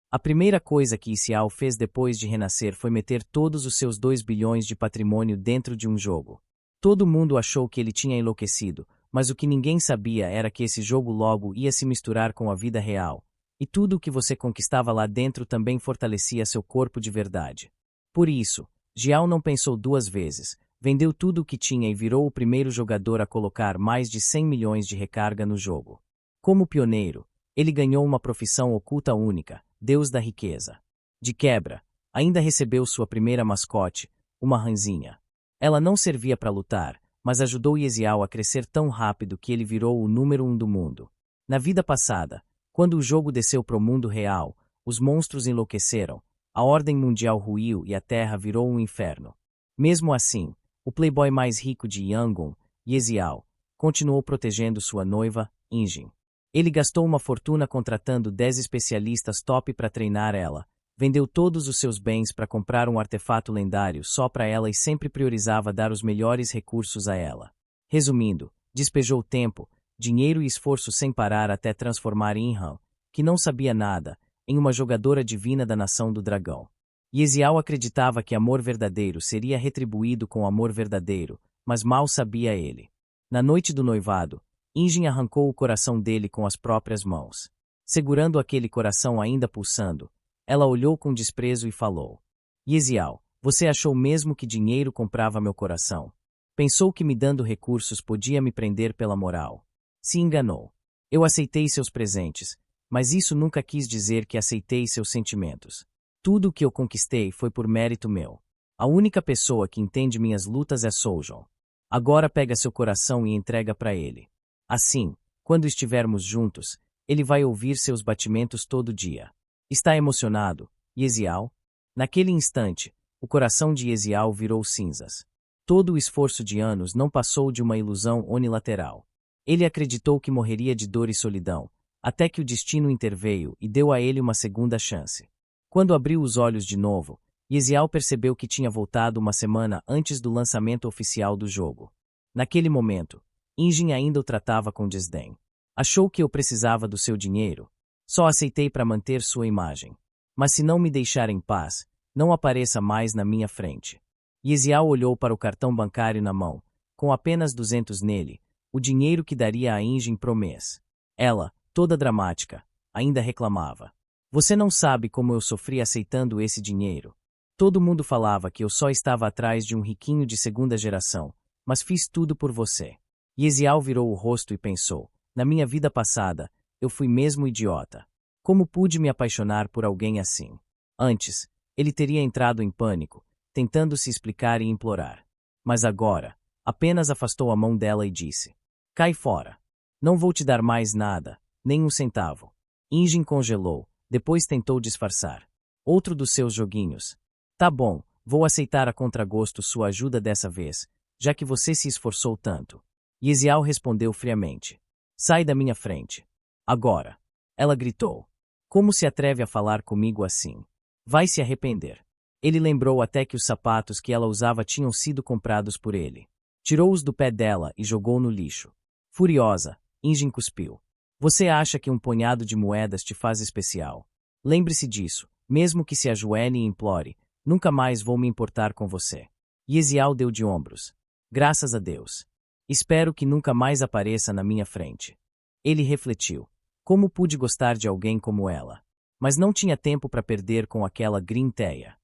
A primeira coisa que Isial fez depois de renascer foi meter todos os seus 2 bilhões de patrimônio dentro de um jogo. Todo mundo achou que ele tinha enlouquecido, mas o que ninguém sabia era que esse jogo logo ia se misturar com a vida real, e tudo o que você conquistava lá dentro também fortalecia seu corpo de verdade. Por isso, Jiao não pensou 2 vezes, vendeu tudo o que tinha e virou o primeiro jogador a colocar mais de 100 milhões de recarga no jogo. Como pioneiro, ele ganhou uma profissão oculta única, Deus da Riqueza. De quebra, ainda recebeu sua primeira mascote, uma ranzinha. Ela não servia para lutar, mas ajudou Yesial a crescer tão rápido que ele virou o número 1 do mundo. Na vida passada, quando o jogo desceu pro mundo real, os monstros enlouqueceram, a ordem mundial ruiu e a Terra virou um inferno. Mesmo assim, o playboy mais rico de Yangon, Yesial, continuou protegendo sua noiva, Injin. Ele gastou uma fortuna contratando 10 especialistas top para treinar ela, vendeu todos os seus bens para comprar um artefato lendário só para ela e sempre priorizava dar os melhores recursos a ela. Resumindo, despejou tempo, dinheiro e esforço sem parar até transformar Inhan, que não sabia nada, em uma jogadora divina da nação do dragão. Yesial acreditava que amor verdadeiro seria retribuído com amor verdadeiro, mas mal sabia ele. Na noite do noivado, Injin arrancou o coração dele com as próprias mãos. Segurando aquele coração ainda pulsando, ela olhou com desprezo e falou: Yesial, você achou mesmo que dinheiro comprava meu coração? Pensou que me dando recursos podia me prender pela moral? Se enganou. Eu aceitei seus presentes, mas isso nunca quis dizer que aceitei seus sentimentos. Tudo o que eu conquistei foi por mérito meu. A única pessoa que entende minhas lutas é Soujon. Agora pega seu coração e entrega para ele. Assim, quando estivermos juntos, ele vai ouvir seus batimentos todo dia. Está emocionado, Yesial? Naquele instante, o coração de Yesial virou cinzas. Todo o esforço de anos não passou de uma ilusão unilateral. Ele acreditou que morreria de dor e solidão, até que o destino interveio e deu a ele uma segunda chance. Quando abriu os olhos de novo, Yesial percebeu que tinha voltado uma semana antes do lançamento oficial do jogo. Naquele momento, Injin ainda o tratava com desdém. Achou que eu precisava do seu dinheiro? Só aceitei para manter sua imagem. Mas se não me deixar em paz, não apareça mais na minha frente. Yesial olhou para o cartão bancário na mão, com apenas 200 nele, o dinheiro que daria a Injin pro mês. Ela, toda dramática, ainda reclamava. Você não sabe como eu sofri aceitando esse dinheiro. Todo mundo falava que eu só estava atrás de um riquinho de segunda geração, mas fiz tudo por você. Yesial virou o rosto e pensou: na minha vida passada, eu fui mesmo idiota. Como pude me apaixonar por alguém assim? Antes, ele teria entrado em pânico, tentando se explicar e implorar. Mas agora, apenas afastou a mão dela e disse: cai fora. Não vou te dar mais nada, nem um centavo. Injin congelou, depois tentou disfarçar. Outro dos seus joguinhos. Tá bom, vou aceitar a contragosto sua ajuda dessa vez, já que você se esforçou tanto. Yesial respondeu friamente: sai da minha frente. Agora. Ela gritou: como se atreve a falar comigo assim? Vai se arrepender. Ele lembrou até que os sapatos que ela usava tinham sido comprados por ele. Tirou-os do pé dela e jogou no lixo. Furiosa, Injin cuspiu. Você acha que um punhado de moedas te faz especial? Lembre-se disso, mesmo que se ajoelhe e implore, nunca mais vou me importar com você. Yesial deu de ombros. Graças a Deus. Espero que nunca mais apareça na minha frente. Ele refletiu. Como pude gostar de alguém como ela? Mas não tinha tempo para perder com aquela grinteia.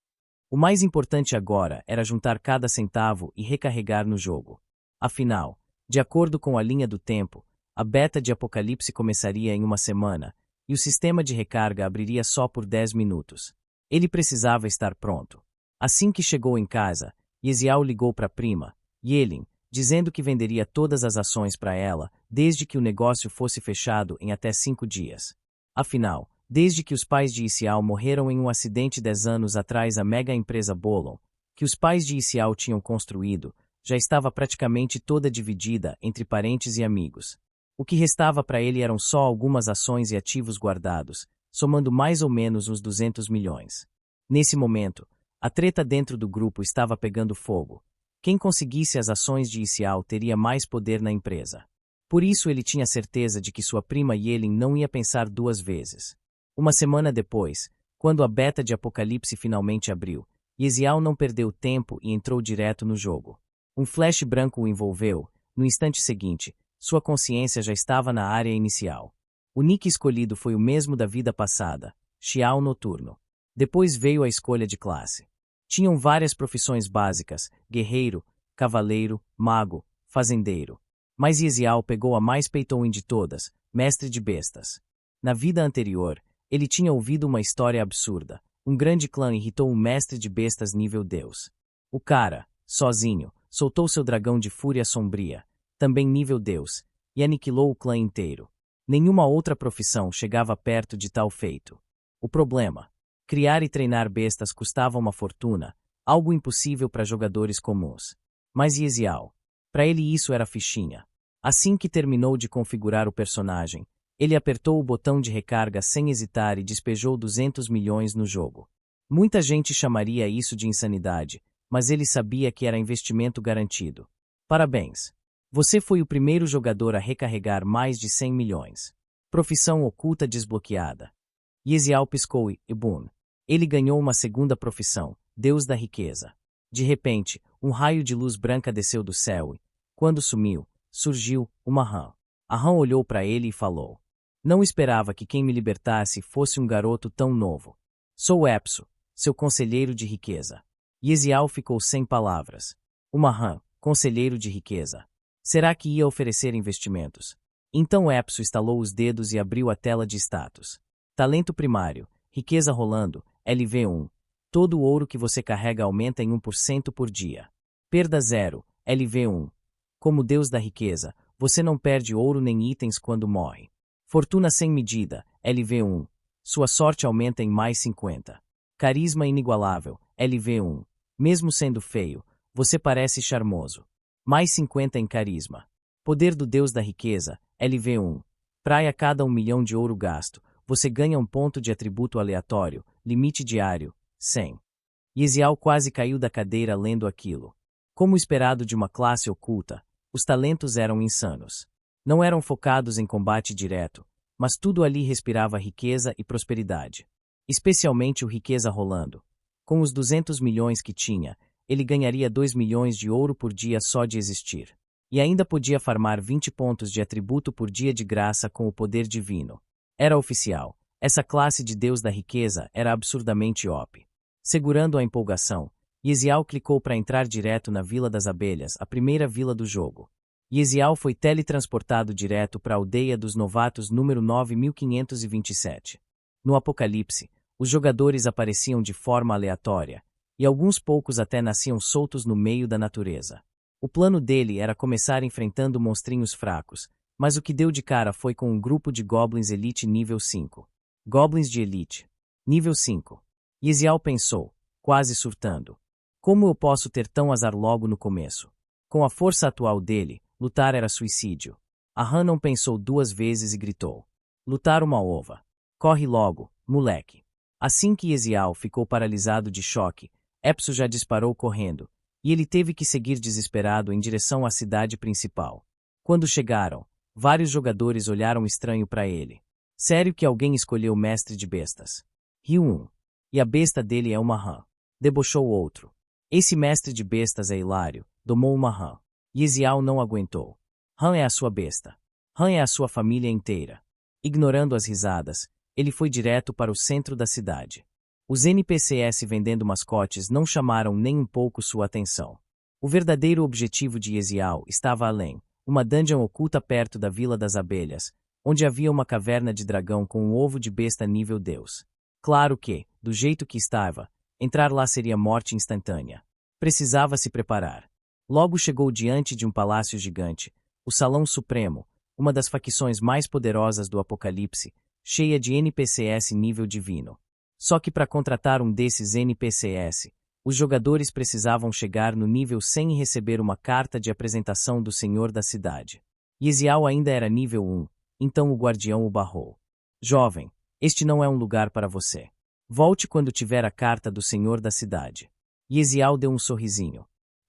O mais importante agora era juntar cada centavo e recarregar no jogo. Afinal, de acordo com a linha do tempo, a beta de Apocalipse começaria em uma semana, e o sistema de recarga abriria só por 10 minutos. Ele precisava estar pronto. Assim que chegou em casa, Yesial ligou para a prima, Yelin, dizendo que venderia todas as ações para ela, desde que o negócio fosse fechado em até 5 dias. Afinal, desde que os pais de Isial morreram em um acidente 10 anos atrás, a mega empresa Bolon, que os pais de Isial tinham construído, já estava praticamente toda dividida entre parentes e amigos. O que restava para ele eram só algumas ações e ativos guardados, somando mais ou menos uns 200 milhões. Nesse momento, a treta dentro do grupo estava pegando fogo. Quem conseguisse as ações de Isial teria mais poder na empresa. Por isso ele tinha certeza de que sua prima Yelin não ia pensar 2 vezes. Uma semana depois, Quando a beta de Apocalipse finalmente abriu, Yesial não perdeu tempo e entrou direto no jogo. Um flash branco o envolveu. No instante seguinte, sua consciência já estava na área inicial. O nick escolhido foi o mesmo da vida passada, Xiao Noturno. Depois veio a escolha de classe. Tinham várias profissões básicas: guerreiro, cavaleiro, mago, fazendeiro. Mas Yesial pegou a mais peitouin de todas, mestre de bestas. Na vida anterior, ele tinha ouvido uma história absurda. Um grande clã irritou um mestre de bestas nível Deus. O cara, sozinho, soltou seu dragão de fúria sombria, também nível Deus, e aniquilou o clã inteiro. Nenhuma outra profissão chegava perto de tal feito. O problema: criar e treinar bestas custava uma fortuna, algo impossível para jogadores comuns. Mas Yesial, para ele isso era fichinha. Assim que terminou de configurar o personagem, ele apertou o botão de recarga sem hesitar e despejou 200 milhões no jogo. Muita gente chamaria isso de insanidade, mas ele sabia que era investimento garantido. Parabéns! Você foi o primeiro jogador a recarregar mais de 100 milhões. Profissão oculta desbloqueada. Yesial piscou e, boom. Ele ganhou uma segunda profissão, Deus da Riqueza. De repente, um raio de luz branca desceu do céu e, quando sumiu, surgiu uma rã. A rã olhou para ele e falou: "Não esperava que quem me libertasse fosse um garoto tão novo. Sou Epso, seu conselheiro de riqueza." Yesial ficou sem palavras. Uma rã, conselheiro de riqueza. Será que ia oferecer investimentos? Então Epso estalou os dedos e abriu a tela de status. Talento primário, riqueza rolando, LV1. Todo o ouro que você carrega aumenta em 1% por dia. Perda 0, LV1. Como Deus da riqueza, você não perde ouro nem itens quando morre. Fortuna sem medida, LV1. Sua sorte aumenta em mais 50. Carisma inigualável, LV1. Mesmo sendo feio, você parece charmoso. Mais 50 em carisma. Poder do Deus da riqueza, LV1. Praia cada 1 milhão de ouro gasto, você ganha um ponto de atributo aleatório, limite diário, 100. Yesial quase caiu da cadeira lendo aquilo. Como esperado de uma classe oculta, os talentos eram insanos. Não eram focados em combate direto, mas tudo ali respirava riqueza e prosperidade. Especialmente o riqueza rolando. Com os 200 milhões que tinha, ele ganharia 2 milhões de ouro por dia só de existir. E ainda podia farmar 20 pontos de atributo por dia de graça com o poder divino. Era oficial. Essa classe de Deus da riqueza era absurdamente OP. Segurando a empolgação, Yesial clicou para entrar direto na Vila das Abelhas, a primeira vila do jogo. Yesial foi teletransportado direto para a aldeia dos novatos número 9527. No Apocalipse, os jogadores apareciam de forma aleatória, e alguns poucos até nasciam soltos no meio da natureza. O plano dele era começar enfrentando monstrinhos fracos, mas o que deu de cara foi com um grupo de Goblins Elite nível 5. Goblins de Elite. Nível 5. Yesial pensou, quase surtando. Como eu posso ter tão azar logo no começo? Com a força atual dele, lutar era suicídio. A Han não pensou 2 vezes e gritou: "Lutar uma ova. Corre logo, moleque." Assim que Yesial ficou paralisado de choque, Epso já disparou correndo, e ele teve que seguir desesperado em direção à cidade principal. Quando chegaram, vários jogadores olharam estranho para ele. Sério que alguém escolheu o mestre de bestas? Riu um. E a besta dele é uma rã. Debochou outro. Esse mestre de bestas é hilário, domou uma rã. Yesial não aguentou. Rã é a sua besta. Rã é a sua família inteira. Ignorando as risadas, ele foi direto para o centro da cidade. Os NPCs vendendo mascotes não chamaram nem um pouco sua atenção. O verdadeiro objetivo de Yesial estava além, uma dungeon oculta perto da Vila das Abelhas, onde havia uma caverna de dragão com um ovo de besta nível Deus. Claro que, do jeito que estava, entrar lá seria morte instantânea. Precisava se preparar. Logo chegou diante de um palácio gigante, o Salão Supremo, uma das facções mais poderosas do Apocalipse, cheia de NPCs nível divino. Só que para contratar um desses NPCs, os jogadores precisavam chegar no nível 100 e receber uma carta de apresentação do senhor da cidade. Yesial ainda era nível 1, então o guardião o barrou. "Jovem, este não é um lugar para você. Volte quando tiver a carta do senhor da cidade." Yesial deu um sorrisinho.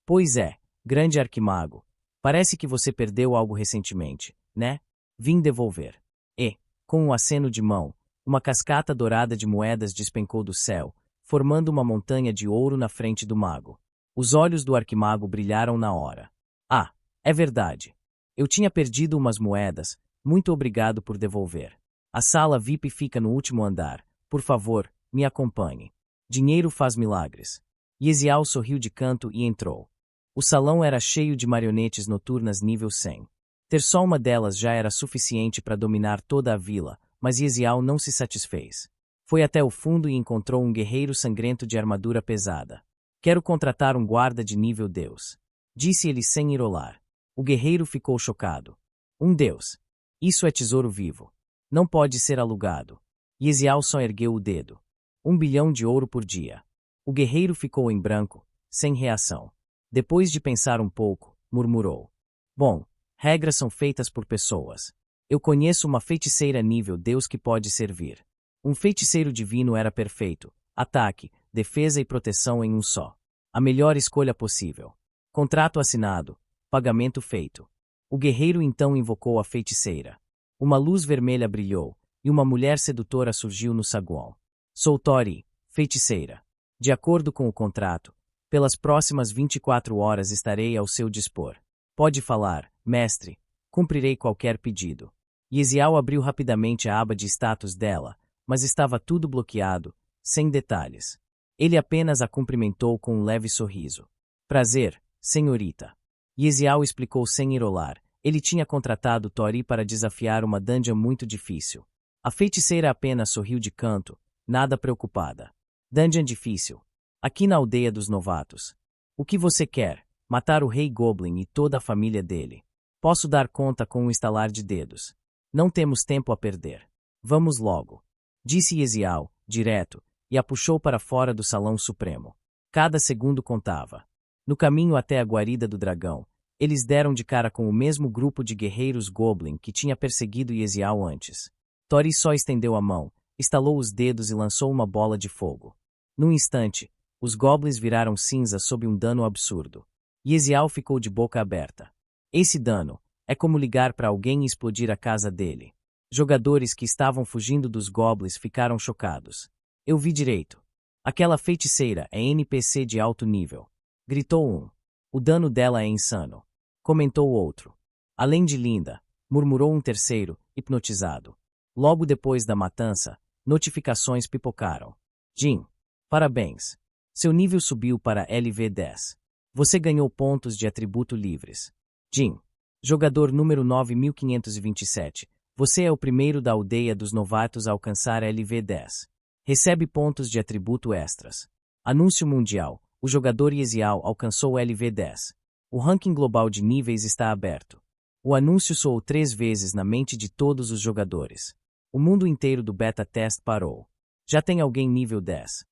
"Pois é, grande arquimago. Parece que você perdeu algo recentemente, né? Vim devolver." E, com um aceno de mão, Uma cascata dourada de moedas despencou do céu, formando uma montanha de ouro na frente do mago. Os olhos do arquimago brilharam na hora. Ah, é verdade. Eu tinha perdido umas moedas, muito obrigado por devolver. A sala VIP fica no último andar. Por favor, me acompanhe. Dinheiro faz milagres. Yesial sorriu de canto e entrou. O salão era cheio de marionetes noturnas nível 100. Ter só uma delas já era suficiente para dominar toda a vila, mas Yesial não se satisfez. Foi até o fundo e encontrou um guerreiro sangrento de armadura pesada. Quero contratar um guarda de nível Deus, disse ele sem irolar. O guerreiro ficou chocado. Um Deus. Isso é tesouro vivo. Não pode ser alugado. Yesial só ergueu o dedo. 1 bilhão de ouro por dia. O guerreiro ficou em branco, sem reação. Depois de pensar um pouco, murmurou. Bom, regras são feitas por pessoas. Eu conheço uma feiticeira nível Deus que pode servir. Um feiticeiro divino era perfeito. Ataque, defesa e proteção em um só. A melhor escolha possível. Contrato assinado. Pagamento feito. O guerreiro então invocou a feiticeira. Uma luz vermelha brilhou, e uma mulher sedutora surgiu no saguão. Sou Tori, feiticeira. De acordo com o contrato, pelas próximas 24 horas estarei ao seu dispor. Pode falar, mestre. Cumprirei qualquer pedido. Yesial abriu rapidamente a aba de status dela, mas estava tudo bloqueado, sem detalhes. Ele apenas a cumprimentou com um leve sorriso. Prazer, senhorita. Yesial explicou sem irolar. Ele tinha contratado Tori para desafiar uma dungeon muito difícil. A feiticeira apenas sorriu de canto, nada preocupada. Dungeon difícil. Aqui na aldeia dos novatos. O que você quer? Matar o rei Goblin e toda a família dele. Posso dar conta com um estalar de dedos. Não temos tempo a perder. Vamos logo. Disse Yesial, direto, e a puxou para fora do salão supremo. Cada segundo contava. No caminho até a guarida do dragão, eles deram de cara com o mesmo grupo de guerreiros Goblin que tinha perseguido Yesial antes. Tori só estendeu a mão, estalou os dedos e lançou uma bola de fogo. Num instante, os goblins viraram cinza sob um dano absurdo. Yesial ficou de boca aberta. Esse dano é como ligar para alguém e explodir a casa dele. Jogadores que estavam fugindo dos goblins ficaram chocados. Eu vi direito. Aquela feiticeira é NPC de alto nível. Gritou um. O dano dela é insano. Comentou outro. Além de linda, murmurou um terceiro, hipnotizado. Logo depois da matança, notificações pipocaram. Jin, parabéns. Seu nível subiu para LV10. Você ganhou pontos de atributo livres. Jin, jogador número 9527. Você é o primeiro da aldeia dos novatos a alcançar LV10. Recebe pontos de atributo extras. Anúncio mundial. O jogador Yesial alcançou LV10. O ranking global de níveis está aberto. O anúncio soou 3 vezes na mente de todos os jogadores. O mundo inteiro do beta test parou. Já tem alguém nível 10.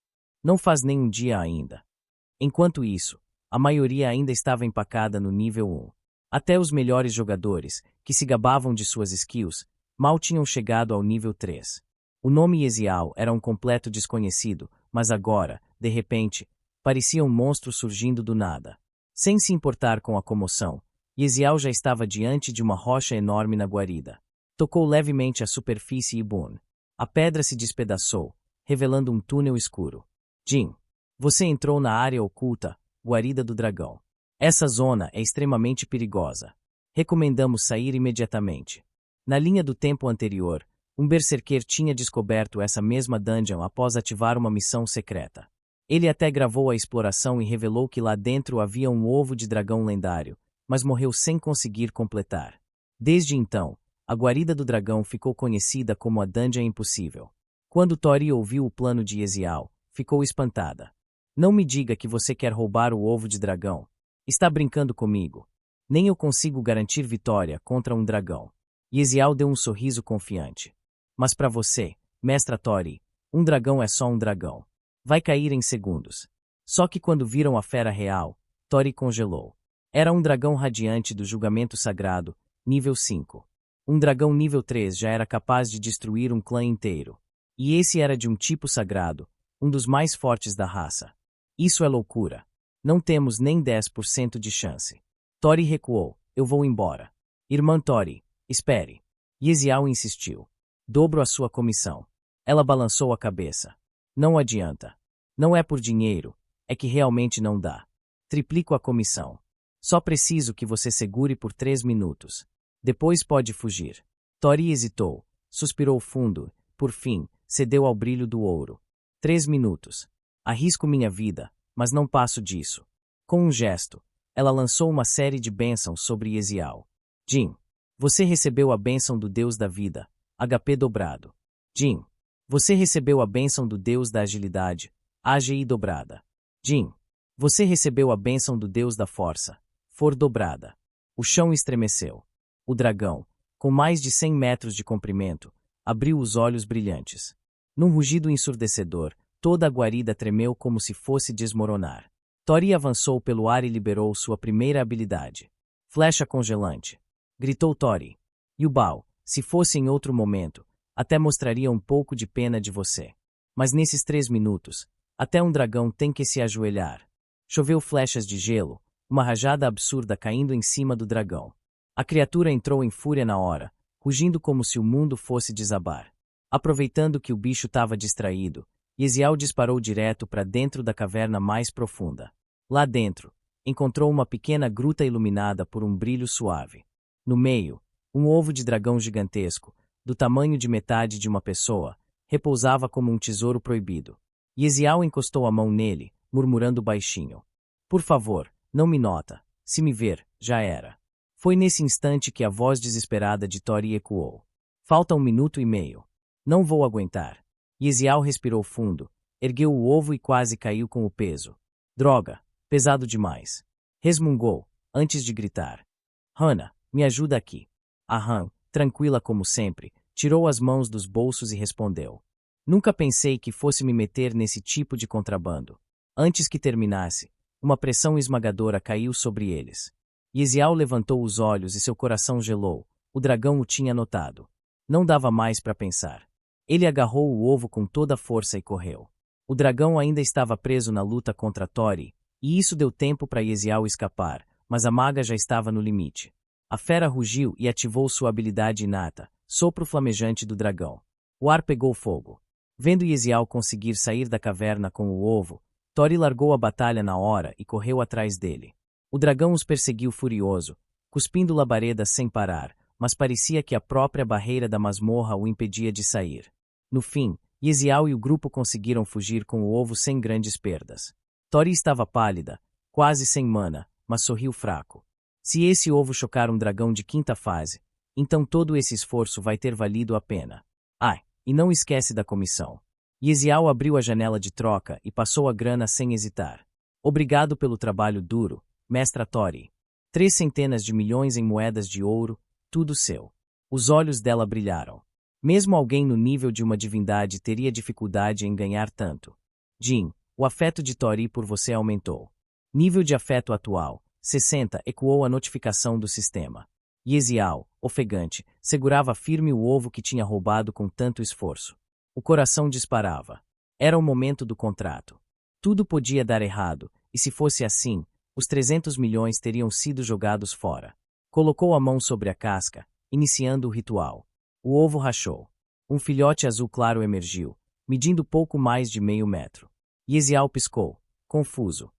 Não faz nem um dia ainda. Enquanto isso, a maioria ainda estava empacada no nível 1. Até os melhores jogadores, que se gabavam de suas skills, mal tinham chegado ao nível 3. O nome Yesial era um completo desconhecido, mas agora, de repente, parecia um monstro surgindo do nada. Sem se importar com a comoção, Yesial já estava diante de uma rocha enorme na guarida. Tocou levemente a superfície e boom. A pedra se despedaçou, revelando um túnel escuro. Jin, você entrou na área oculta, guarida do dragão. Essa zona é extremamente perigosa. Recomendamos sair imediatamente. Na linha do tempo anterior, um berserker tinha descoberto essa mesma dungeon após ativar uma missão secreta. Ele até gravou a exploração e revelou que lá dentro havia um ovo de dragão lendário, mas morreu sem conseguir completar. Desde então, a guarida do dragão ficou conhecida como a Dungeon Impossível. Quando Tori ouviu o plano de Yesial, ficou espantada. Não me diga que você quer roubar o ovo de dragão. Está brincando comigo. Nem eu consigo garantir vitória contra um dragão. Yesial deu um sorriso confiante. Mas para você, mestra Tori, um dragão é só um dragão. Vai cair em segundos. Só que quando viram a fera real, Tori congelou. Era um dragão radiante do julgamento sagrado, nível 5. Um dragão nível 3 já era capaz de destruir um clã inteiro. E esse era de um tipo sagrado, um dos mais fortes da raça. Isso é loucura. Não temos nem 10% de chance. Tori recuou. Eu vou embora. Irmã Tori, espere. Yesial insistiu. Dobro a sua comissão. Ela balançou a cabeça. Não adianta. Não é por dinheiro, é que realmente não dá. Triplico a comissão. Só preciso que você segure por 3 minutos. Depois pode fugir. Tori hesitou, suspirou fundo, por fim, cedeu ao brilho do ouro. 3 minutos. Arrisco minha vida, mas não passo disso. Com um gesto, ela lançou uma série de bênçãos sobre Yesial. Jin, você recebeu a bênção do Deus da vida, HP dobrado. Jin, você recebeu a bênção do Deus da agilidade, AGI dobrada. Jin, você recebeu a bênção do Deus da força, For dobrada. O chão estremeceu. O dragão, com mais de 100 metros de comprimento, abriu os olhos brilhantes. Num rugido ensurdecedor, toda a guarida tremeu como se fosse desmoronar. Tori avançou pelo ar e liberou sua primeira habilidade. Flecha congelante. Gritou Tori. Yubao, se fosse em outro momento, até mostraria um pouco de pena de você. Mas nesses 3 minutos, até um dragão tem que se ajoelhar. Choveu flechas de gelo, uma rajada absurda caindo em cima do dragão. A criatura entrou em fúria na hora, rugindo como se o mundo fosse desabar. Aproveitando que o bicho estava distraído, Yesial disparou direto para dentro da caverna mais profunda. Lá dentro, encontrou uma pequena gruta iluminada por um brilho suave. No meio, um ovo de dragão gigantesco, do tamanho de metade de uma pessoa, repousava como um tesouro proibido. Yesial encostou a mão nele, murmurando baixinho. Por favor, não me nota. Se me ver, já era. Foi nesse instante que a voz desesperada de Tori ecoou. Falta 1 minuto e meio. Não vou aguentar. Yesial respirou fundo, ergueu o ovo e quase caiu com o peso. Droga, pesado demais. Resmungou, antes de gritar. Hana, me ajuda aqui. A Han, tranquila como sempre, tirou as mãos dos bolsos e respondeu. Nunca pensei que fosse me meter nesse tipo de contrabando. Antes que terminasse, uma pressão esmagadora caiu sobre eles. Yesial levantou os olhos e seu coração gelou. O dragão o tinha notado. Não dava mais para pensar. Ele agarrou o ovo com toda a força e correu. O dragão ainda estava preso na luta contra Tori, e isso deu tempo para Yesial escapar, mas a maga já estava no limite. A fera rugiu e ativou sua habilidade inata, sopro flamejante do dragão. O ar pegou fogo. Vendo Yesial conseguir sair da caverna com o ovo, Tori largou a batalha na hora e correu atrás dele. O dragão os perseguiu furioso, cuspindo labaredas sem parar, mas parecia que a própria barreira da masmorra o impedia de sair. No fim, Yesial e o grupo conseguiram fugir com o ovo sem grandes perdas. Tori estava pálida, quase sem mana, mas sorriu fraco. Se esse ovo chocar um dragão de 5ª fase, então todo esse esforço vai ter valido a pena. E não esquece da comissão. Yesial abriu a janela de troca e passou a grana sem hesitar. Obrigado pelo trabalho duro, mestra Tori. 3 centenas de milhões em moedas de ouro, tudo seu. Os olhos dela brilharam. Mesmo alguém no nível de uma divindade teria dificuldade em ganhar tanto. Jin, o afeto de Tori por você aumentou. Nível de afeto atual, 60, ecoou a notificação do sistema. Yesial, ofegante, segurava firme o ovo que tinha roubado com tanto esforço. O coração disparava. Era o momento do contrato. Tudo podia dar errado, e se fosse assim, os 300 milhões teriam sido jogados fora. Colocou a mão sobre a casca, iniciando o ritual. O ovo rachou. Um filhote azul claro emergiu, medindo pouco mais de meio metro. Yesial piscou, confuso.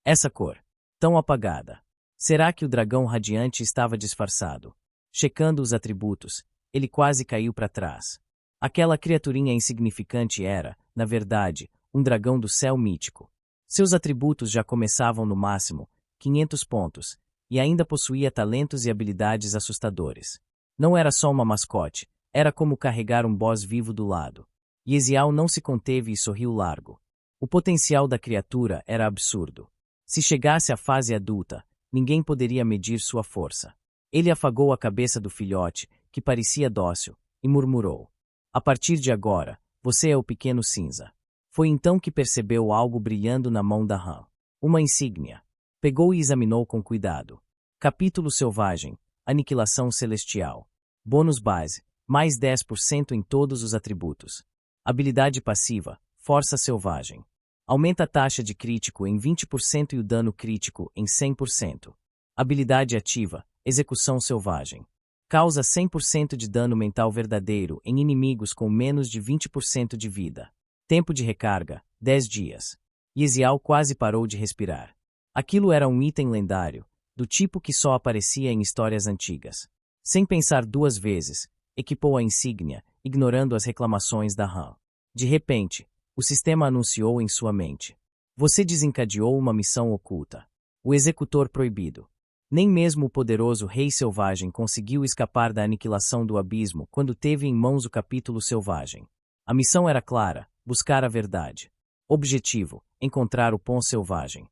Essa cor. Tão apagada. Será que o dragão radiante estava disfarçado? Checando os atributos, ele quase caiu para trás. Aquela criaturinha insignificante era, na verdade, um dragão do céu mítico. Seus atributos já começavam no máximo, 500 pontos, e ainda possuía talentos e habilidades assustadores. Não era só uma mascote, era como carregar um boss vivo do lado. Yesial não se conteve e sorriu largo. O potencial da criatura era absurdo. Se chegasse à fase adulta, ninguém poderia medir sua força. Ele afagou a cabeça do filhote, que parecia dócil, e murmurou. A partir de agora, você é o pequeno cinza. Foi então que percebeu algo brilhando na mão da Han. Uma insígnia. Pegou e examinou com cuidado. Capítulo Selvagem, Aniquilação Celestial. Bônus base, mais 10% em todos os atributos. Habilidade passiva, Força Selvagem. Aumenta a taxa de crítico em 20% e o dano crítico em 100%. Habilidade ativa, Execução Selvagem. Causa 100% de dano mental verdadeiro em inimigos com menos de 20% de vida. Tempo de recarga, 10 dias. Yesial quase parou de respirar. Aquilo era um item lendário, do tipo que só aparecia em histórias antigas. Sem pensar duas vezes, equipou a insígnia, ignorando as reclamações da Han. De repente, o sistema anunciou em sua mente. Você desencadeou uma missão oculta. O Executor Proibido. Nem mesmo o poderoso Rei Selvagem conseguiu escapar da aniquilação do abismo quando teve em mãos o Capítulo Selvagem. A missão era clara, buscar a verdade. Objetivo, encontrar o Pão Selvagem.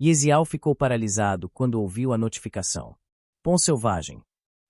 Yesial ficou paralisado quando ouviu a notificação. Pão Selvagem.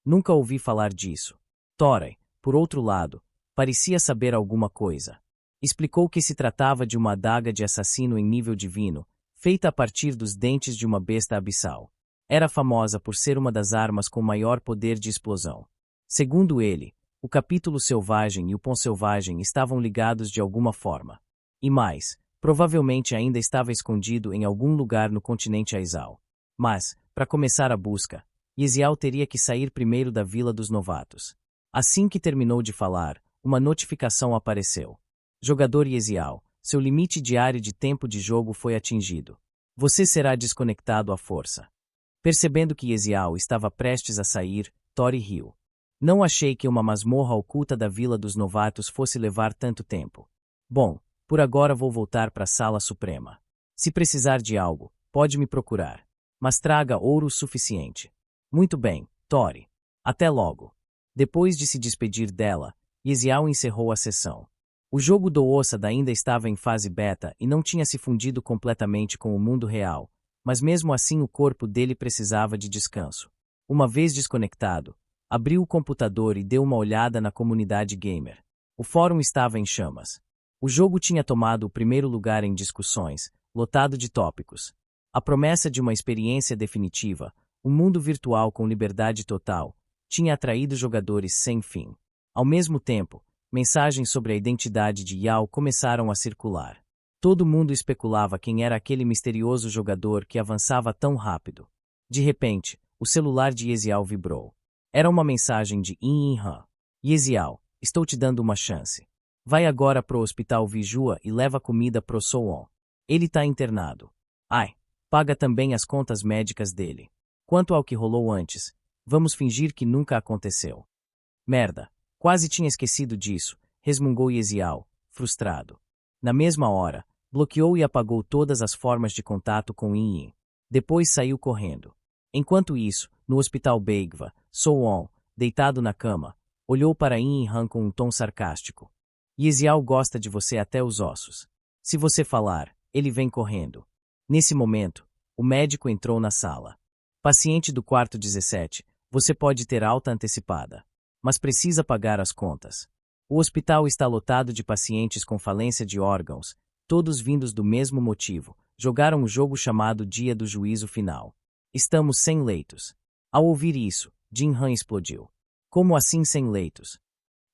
Nunca ouvi falar disso. Toray, por outro lado, parecia saber alguma coisa. Explicou que se tratava de uma adaga de assassino em nível divino, feita a partir dos dentes de uma besta abissal. Era famosa por ser uma das armas com maior poder de explosão. Segundo ele, o Capítulo Selvagem e o Pão Selvagem estavam ligados de alguma forma. E mais, provavelmente ainda estava escondido em algum lugar no continente Aizal. Mas, para começar a busca, Yesial teria que sair primeiro da Vila dos Novatos. Assim que terminou de falar, uma notificação apareceu. Jogador Yesial, seu limite diário de tempo de jogo foi atingido. Você será desconectado à força. Percebendo que Yesial estava prestes a sair, Toray riu. Não achei que uma masmorra oculta da Vila dos Novatos fosse levar tanto tempo. Bom, por agora vou voltar para a Sala Suprema. Se precisar de algo, pode me procurar. Mas traga ouro o suficiente. Muito bem, Toray. Até logo. Depois de se despedir dela, Yesial encerrou a sessão. O jogo do Ossada ainda estava em fase beta e não tinha se fundido completamente com o mundo real, mas mesmo assim o corpo dele precisava de descanso. Uma vez desconectado, abriu o computador e deu uma olhada na comunidade gamer. O fórum estava em chamas. O jogo tinha tomado o primeiro lugar em discussões, lotado de tópicos. A promessa de uma experiência definitiva, um mundo virtual com liberdade total, tinha atraído jogadores sem fim. Ao mesmo tempo, mensagens sobre a identidade de Yao começaram a circular. Todo mundo especulava quem era aquele misterioso jogador que avançava tão rápido. De repente, o celular de Yesial vibrou. Era uma mensagem de Yin Han. Yesial, estou te dando uma chance. Vai agora pro Hospital Vijua e leva comida pro Soon. Ele tá internado. Ai, paga também as contas médicas dele. Quanto ao que rolou antes, vamos fingir que nunca aconteceu. Merda. Quase tinha esquecido disso, resmungou Yesial, frustrado. Na mesma hora, bloqueou e apagou todas as formas de contato com Yin. Depois saiu correndo. Enquanto isso, no Hospital Beigva, Soon, deitado na cama, olhou para Yin Han com um tom sarcástico. Yesial gosta de você até os ossos. Se você falar, ele vem correndo. Nesse momento, o médico entrou na sala. Paciente do quarto 17, você pode ter alta antecipada. Mas precisa pagar as contas. O hospital está lotado de pacientes com falência de órgãos, todos vindos do mesmo motivo. Jogaram o jogo chamado Dia do Juízo Final. Estamos sem leitos. Ao ouvir isso, Jin Han explodiu. Como assim sem leitos?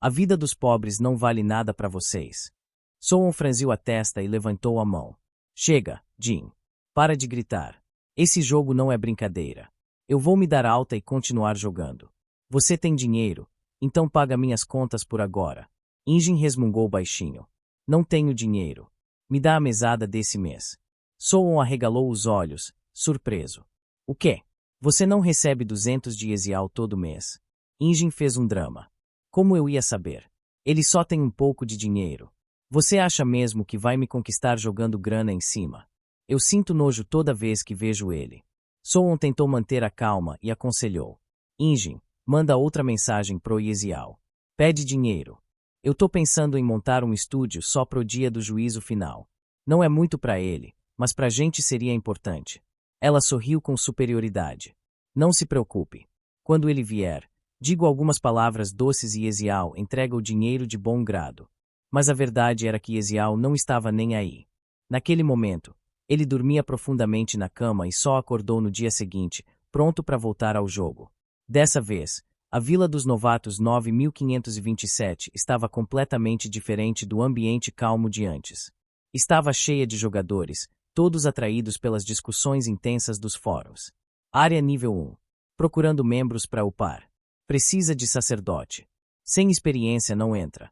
A vida dos pobres não vale nada para vocês. Soon franziu a testa e levantou a mão. Chega, Jin. Para de gritar. Esse jogo não é brincadeira. Eu vou me dar alta e continuar jogando. Você tem dinheiro? Então paga minhas contas por agora. Injin resmungou baixinho. Não tenho dinheiro. Me dá a mesada desse mês. Soon arregalou os olhos, surpreso. O quê? Você não recebe 200 de Yesial todo mês? Injin fez um drama. Como eu ia saber? Ele só tem um pouco de dinheiro. Você acha mesmo que vai me conquistar jogando grana em cima? Eu sinto nojo toda vez que vejo ele. Soon tentou manter a calma e aconselhou. Injin, manda outra mensagem pro Yesial. Pede dinheiro. Eu tô pensando em montar um estúdio só pro dia do juízo final. Não é muito pra ele, mas pra gente seria importante. Ela sorriu com superioridade. Não se preocupe. Quando ele vier, digo algumas palavras doces e Yesial entrega o dinheiro de bom grado. Mas a verdade era que Yesial não estava nem aí. Naquele momento, ele dormia profundamente na cama e só acordou no dia seguinte, pronto para voltar ao jogo. Dessa vez, a Vila dos Novatos 9527 estava completamente diferente do ambiente calmo de antes. Estava cheia de jogadores, todos atraídos pelas discussões intensas dos fóruns. Área nível 1. Procurando membros para upar. Precisa de sacerdote. Sem experiência não entra.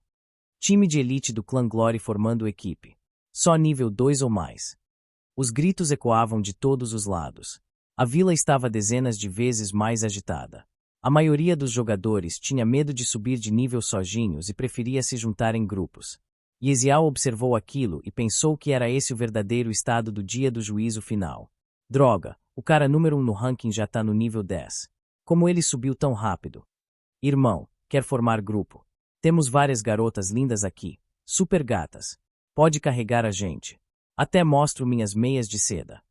Time de elite do clã Glory formando equipe. Só nível 2 ou mais. Os gritos ecoavam de todos os lados. A vila estava dezenas de vezes mais agitada. A maioria dos jogadores tinha medo de subir de nível sozinhos e preferia se juntar em grupos. Yesial observou aquilo e pensou que era esse o verdadeiro estado do dia do juízo final. Droga, o cara número 1 no ranking já tá no nível 10. Como ele subiu tão rápido? Irmão, quer formar grupo? Temos várias garotas lindas aqui, super gatas. Pode carregar a gente. Até mostro minhas meias de seda.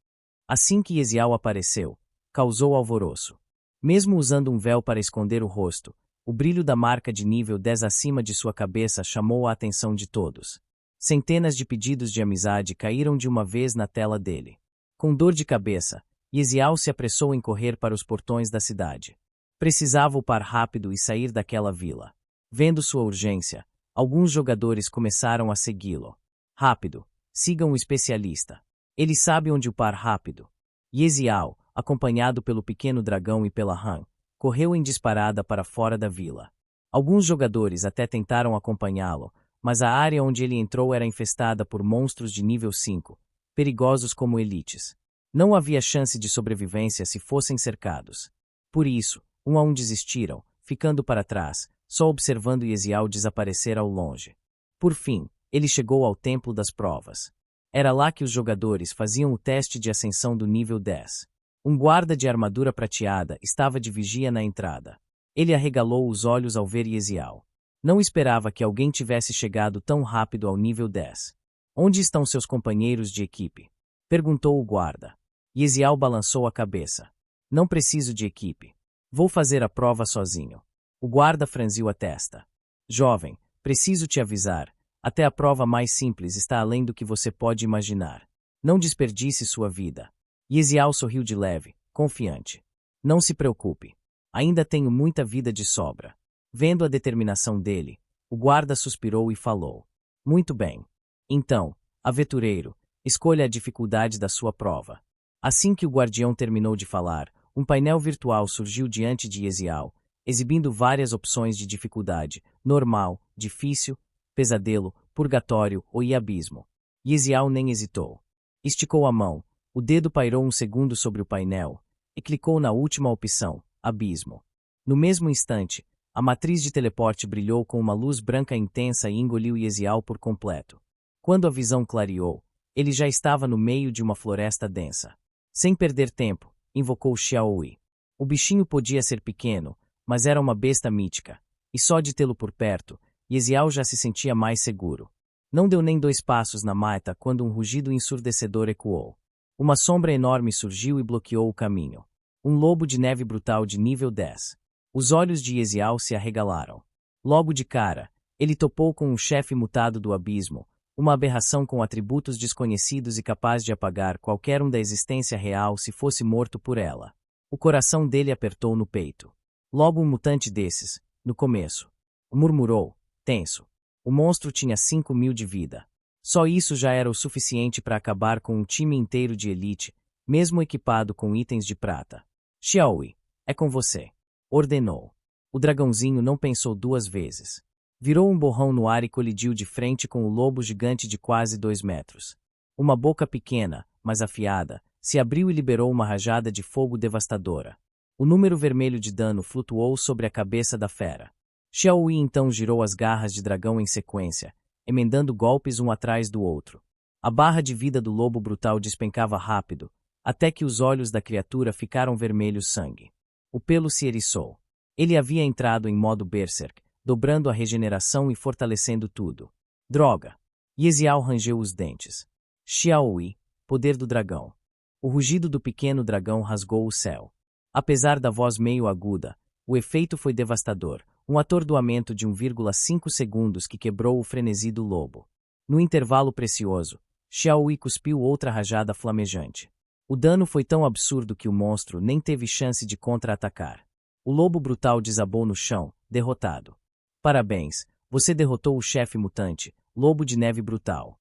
Assim que Yesial apareceu, causou alvoroço. Mesmo usando um véu para esconder o rosto, o brilho da marca de nível 10 acima de sua cabeça chamou a atenção de todos. Centenas de pedidos de amizade caíram de uma vez na tela dele. Com dor de cabeça, Yesial se apressou em correr para os portões da cidade. Precisava upar rápido e sair daquela vila. Vendo sua urgência, alguns jogadores começaram a segui-lo. Rápido, sigam o especialista. Ele sabe onde upar rápido. Yesial, acompanhado pelo pequeno dragão e pela Han, correu em disparada para fora da vila. Alguns jogadores até tentaram acompanhá-lo, mas a área onde ele entrou era infestada por monstros de nível 5, perigosos como elites. Não havia chance de sobrevivência se fossem cercados. Por isso, um a um desistiram, ficando para trás, só observando Yesial desaparecer ao longe. Por fim, ele chegou ao Templo das Provas. Era lá que os jogadores faziam o teste de ascensão do nível 10. Um guarda de armadura prateada estava de vigia na entrada. Ele arregalou os olhos ao ver Yesial. Não esperava que alguém tivesse chegado tão rápido ao nível 10. Onde estão seus companheiros de equipe? Perguntou o guarda. Yesial balançou a cabeça. Não preciso de equipe. Vou fazer a prova sozinho. O guarda franziu a testa. Jovem, preciso te avisar. Até a prova mais simples está além do que você pode imaginar. Não desperdice sua vida. Yesial sorriu de leve, confiante. Não se preocupe. Ainda tenho muita vida de sobra. Vendo a determinação dele, o guarda suspirou e falou. Muito bem. Então, aventureiro, escolha a dificuldade da sua prova. Assim que o guardião terminou de falar, um painel virtual surgiu diante de Yesial, exibindo várias opções de dificuldade: normal, difícil, pesadelo, purgatório ou abismo. Yesial nem hesitou. Esticou a mão, o dedo pairou um segundo sobre o painel, e clicou na última opção, abismo. No mesmo instante, a matriz de teleporte brilhou com uma luz branca intensa e engoliu Yesial por completo. Quando a visão clareou, ele já estava no meio de uma floresta densa. Sem perder tempo, invocou Xiaohui. O bichinho podia ser pequeno, mas era uma besta mítica, e só de tê-lo por perto, Yesial já se sentia mais seguro. Não deu nem 2 passos na mata quando um rugido ensurdecedor ecoou. Uma sombra enorme surgiu e bloqueou o caminho. Um lobo de neve brutal de nível 10. Os olhos de Yesial se arregalaram. Logo de cara, ele topou com um chefe mutado do abismo, uma aberração com atributos desconhecidos e capaz de apagar qualquer um da existência real se fosse morto por ela. O coração dele apertou no peito. Logo um mutante desses, no começo. Murmurou, tenso. O monstro tinha 5.000 de vida. Só isso já era o suficiente para acabar com um time inteiro de elite, mesmo equipado com itens de prata. Xiaohui, é com você. Ordenou. O dragãozinho não pensou 2 vezes. Virou um borrão no ar e colidiu de frente com o lobo gigante de quase 2 metros. Uma boca pequena, mas afiada, se abriu e liberou uma rajada de fogo devastadora. O número vermelho de dano flutuou sobre a cabeça da fera. Xiaohui então girou as garras de dragão em sequência, emendando golpes um atrás do outro. A barra de vida do lobo brutal despencava rápido, até que os olhos da criatura ficaram vermelhos sangue. O pelo se eriçou. Ele havia entrado em modo berserk, dobrando a regeneração e fortalecendo tudo. Droga! Yesial rangeu os dentes. Xiaohui, poder do dragão. O rugido do pequeno dragão rasgou o céu. Apesar da voz meio aguda, o efeito foi devastador, um atordoamento de 1,5 segundos que quebrou o frenesi do lobo. No intervalo precioso, Xiaohui cuspiu outra rajada flamejante. O dano foi tão absurdo que o monstro nem teve chance de contra-atacar. O lobo brutal desabou no chão, derrotado. Parabéns, você derrotou o chefe mutante, Lobo de Neve Brutal.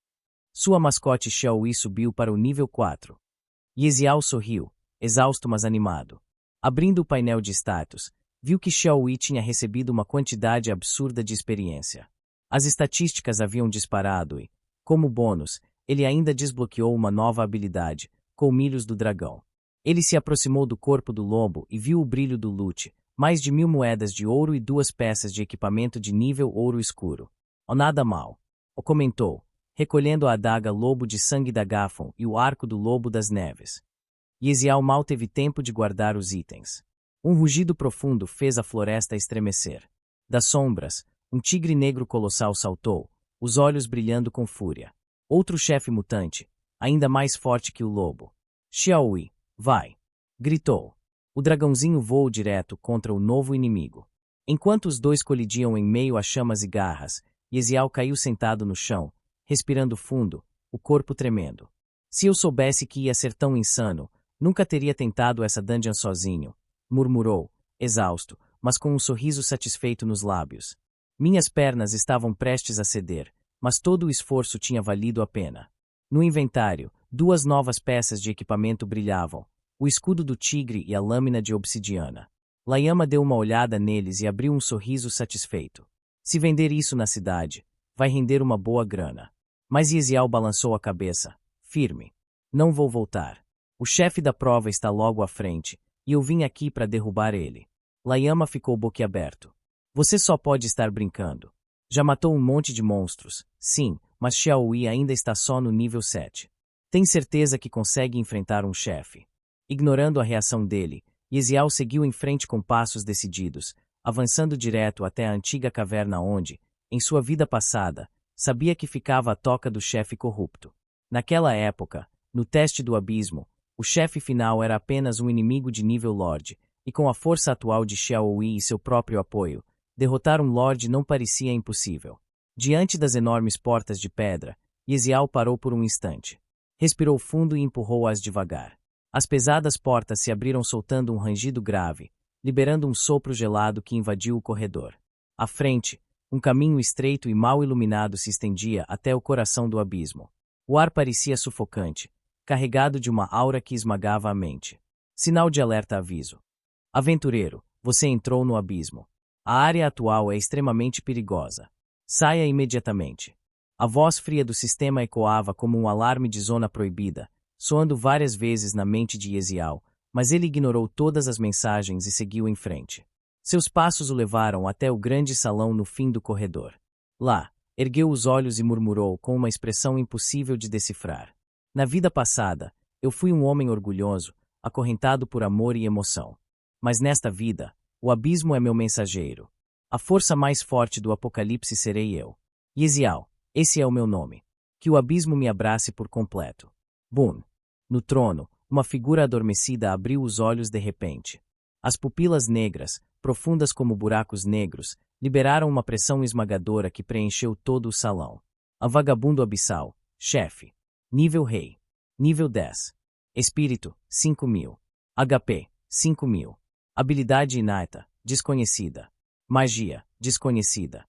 Sua mascote Xiaohui subiu para o nível 4. Yesial sorriu, exausto mas animado. Abrindo o painel de status, Viu que Xiaoyi tinha recebido uma quantidade absurda de experiência. As estatísticas haviam disparado e, como bônus, ele ainda desbloqueou uma nova habilidade, Colmilhos do Dragão. Ele se aproximou do corpo do lobo e viu o brilho do loot, mais de 1000 moedas de ouro e 2 peças de equipamento de nível ouro escuro. Oh, nada mal. O comentou, recolhendo a adaga Lobo de Sangue da Gafon e o arco do Lobo das Neves. Yesial mal teve tempo de guardar os itens. Um rugido profundo fez a floresta estremecer. Das sombras, um tigre negro colossal saltou, os olhos brilhando com fúria. Outro chefe mutante, ainda mais forte que o lobo. Xiaoyi, vai! Gritou. O dragãozinho voou direto contra o novo inimigo. Enquanto os dois colidiam em meio a chamas e garras, Yesial caiu sentado no chão, respirando fundo, o corpo tremendo. Se eu soubesse que ia ser tão insano, nunca teria tentado essa dungeon sozinho, murmurou, exausto, mas com um sorriso satisfeito nos lábios. Minhas pernas estavam prestes a ceder, mas todo o esforço tinha valido a pena. No inventário, 2 novas peças de equipamento brilhavam, o escudo do tigre e a lâmina de obsidiana. Layama deu uma olhada neles e abriu um sorriso satisfeito. Se vender isso na cidade, vai render uma boa grana. Mas Yesial balançou a cabeça, firme. Não vou voltar. O chefe da prova está logo à frente, e eu vim aqui para derrubar ele. Layama ficou boquiaberto. Você só pode estar brincando. Já matou um monte de monstros, sim, mas Xiaoyi ainda está só no nível 7. Tem certeza que consegue enfrentar um chefe? Ignorando a reação dele, Yesial seguiu em frente com passos decididos, avançando direto até a antiga caverna onde, em sua vida passada, sabia que ficava a toca do chefe corrupto. Naquela época, no teste do abismo, o chefe final era apenas um inimigo de nível Lorde, e com a força atual de Xiaoyi e seu próprio apoio, derrotar um Lorde não parecia impossível. Diante das enormes portas de pedra, Yesial parou por um instante. Respirou fundo e empurrou-as devagar. As pesadas portas se abriram soltando um rangido grave, liberando um sopro gelado que invadiu o corredor. À frente, um caminho estreito e mal iluminado se estendia até o coração do abismo. O ar parecia sufocante, carregado de uma aura que esmagava a mente. Sinal de alerta-aviso. Aventureiro, você entrou no abismo. A área atual é extremamente perigosa. Saia imediatamente. A voz fria do sistema ecoava como um alarme de zona proibida, soando várias vezes na mente de Yesial, mas ele ignorou todas as mensagens e seguiu em frente. Seus passos o levaram até o grande salão no fim do corredor. Lá, ergueu os olhos e murmurou com uma expressão impossível de decifrar. Na vida passada, eu fui um homem orgulhoso, acorrentado por amor e emoção. Mas nesta vida, o abismo é meu mensageiro. A força mais forte do apocalipse serei eu. Yesial, esse é o meu nome. Que o abismo me abrace por completo. Bum! No trono, uma figura adormecida abriu os olhos de repente. As pupilas negras, profundas como buracos negros, liberaram uma pressão esmagadora que preencheu todo o salão. A vagabundo abissal, chefe. Nível rei. Nível 10. Espírito, 5.000. HP, 5.000. Habilidade inata, desconhecida. Magia, desconhecida.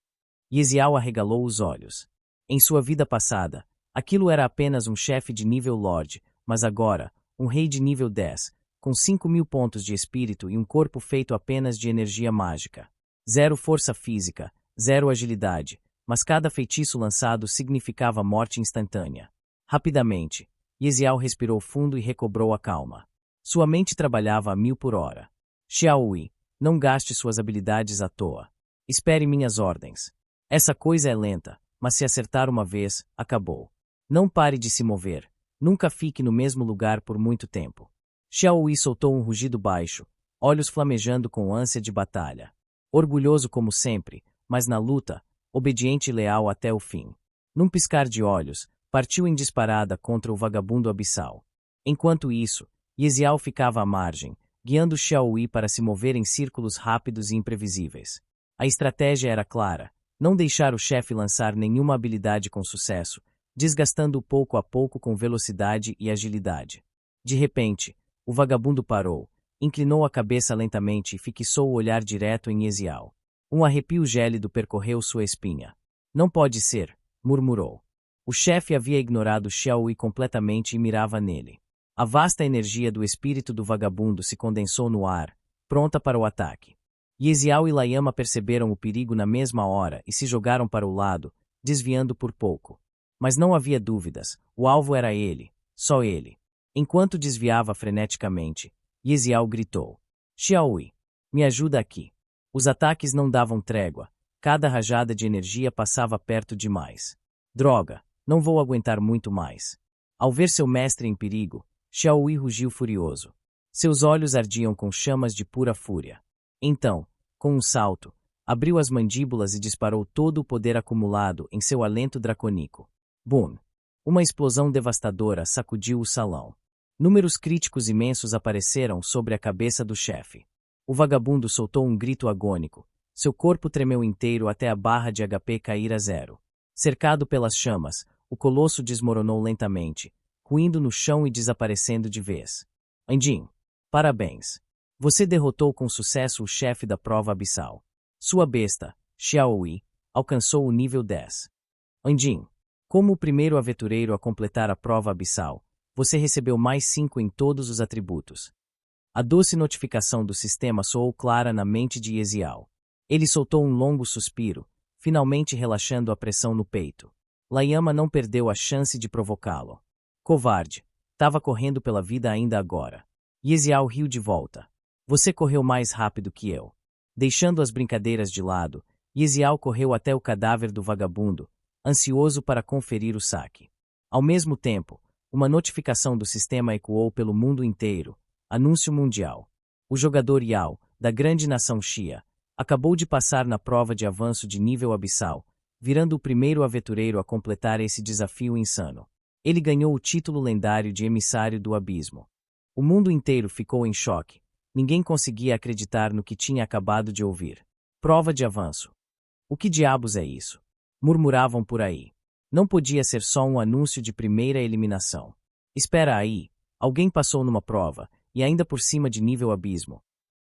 Yesial arregalou os olhos. Em sua vida passada, aquilo era apenas um chefe de nível Lorde, mas agora, um rei de nível 10, com 5.000 pontos de espírito e um corpo feito apenas de energia mágica. 0 força física, 0 agilidade, mas cada feitiço lançado significava morte instantânea. Rapidamente, Yesial respirou fundo e recobrou a calma. Sua mente trabalhava a 1000 por hora. Xiaoyi, não gaste suas habilidades à toa. Espere minhas ordens. Essa coisa é lenta, mas se acertar uma vez, acabou. Não pare de se mover. Nunca fique no mesmo lugar por muito tempo. Xiaoyi soltou um rugido baixo, olhos flamejando com ânsia de batalha. Orgulhoso como sempre, mas na luta, obediente e leal até o fim. Num piscar de olhos, partiu em disparada contra o vagabundo abissal. Enquanto isso, Yesial ficava à margem, guiando Xiaoyi para se mover em círculos rápidos e imprevisíveis. A estratégia era clara, não deixar o chefe lançar nenhuma habilidade com sucesso, desgastando-o pouco a pouco com velocidade e agilidade. De repente, o vagabundo parou, inclinou a cabeça lentamente e fixou o olhar direto em Yesial. Um arrepio gélido percorreu sua espinha. Não pode ser, murmurou. O chefe havia ignorado Xiaoyi completamente e mirava nele. A vasta energia do espírito do vagabundo se condensou no ar, pronta para o ataque. Yesial e Layama perceberam o perigo na mesma hora e se jogaram para o lado, desviando por pouco. Mas não havia dúvidas, o alvo era ele, só ele. Enquanto desviava freneticamente, Yesial gritou: Xiaoyi, me ajuda aqui. Os ataques não davam trégua, cada rajada de energia passava perto demais. Droga, não vou aguentar muito mais. Ao ver seu mestre em perigo, Xiaoyi rugiu furioso. Seus olhos ardiam com chamas de pura fúria. Então, com um salto, abriu as mandíbulas e disparou todo o poder acumulado em seu alento dracônico. Boom! Uma explosão devastadora sacudiu o salão. Números críticos imensos apareceram sobre a cabeça do chefe. O vagabundo soltou um grito agônico. Seu corpo tremeu inteiro até a barra de HP cair a zero. Cercado pelas chamas, o colosso desmoronou lentamente, ruindo no chão e desaparecendo de vez. Andin, parabéns. Você derrotou com sucesso o chefe da prova abissal. Sua besta, Xiaoyi, alcançou o nível 10. Andin, como o primeiro aventureiro a completar a prova abissal, você recebeu mais 5 em todos os atributos. A doce notificação do sistema soou clara na mente de Yesial. Ele soltou um longo suspiro, finalmente relaxando a pressão no peito. Layama não perdeu a chance de provocá-lo. Covarde, estava correndo pela vida ainda agora. Yesial riu de volta. Você correu mais rápido que eu. Deixando as brincadeiras de lado, Yesial correu até o cadáver do vagabundo, ansioso para conferir o saque. Ao mesmo tempo, uma notificação do sistema ecoou pelo mundo inteiro. Anúncio mundial. O jogador Yao, da grande nação Xia, acabou de passar na prova de avanço de nível abissal, virando o primeiro aventureiro a completar esse desafio insano. Ele ganhou o título lendário de emissário do abismo. O mundo inteiro ficou em choque. Ninguém conseguia acreditar no que tinha acabado de ouvir. Prova de avanço. O que diabos é isso? Murmuravam por aí. Não podia ser só um anúncio de primeira eliminação. Espera aí, alguém passou numa prova, e ainda por cima de nível abismo.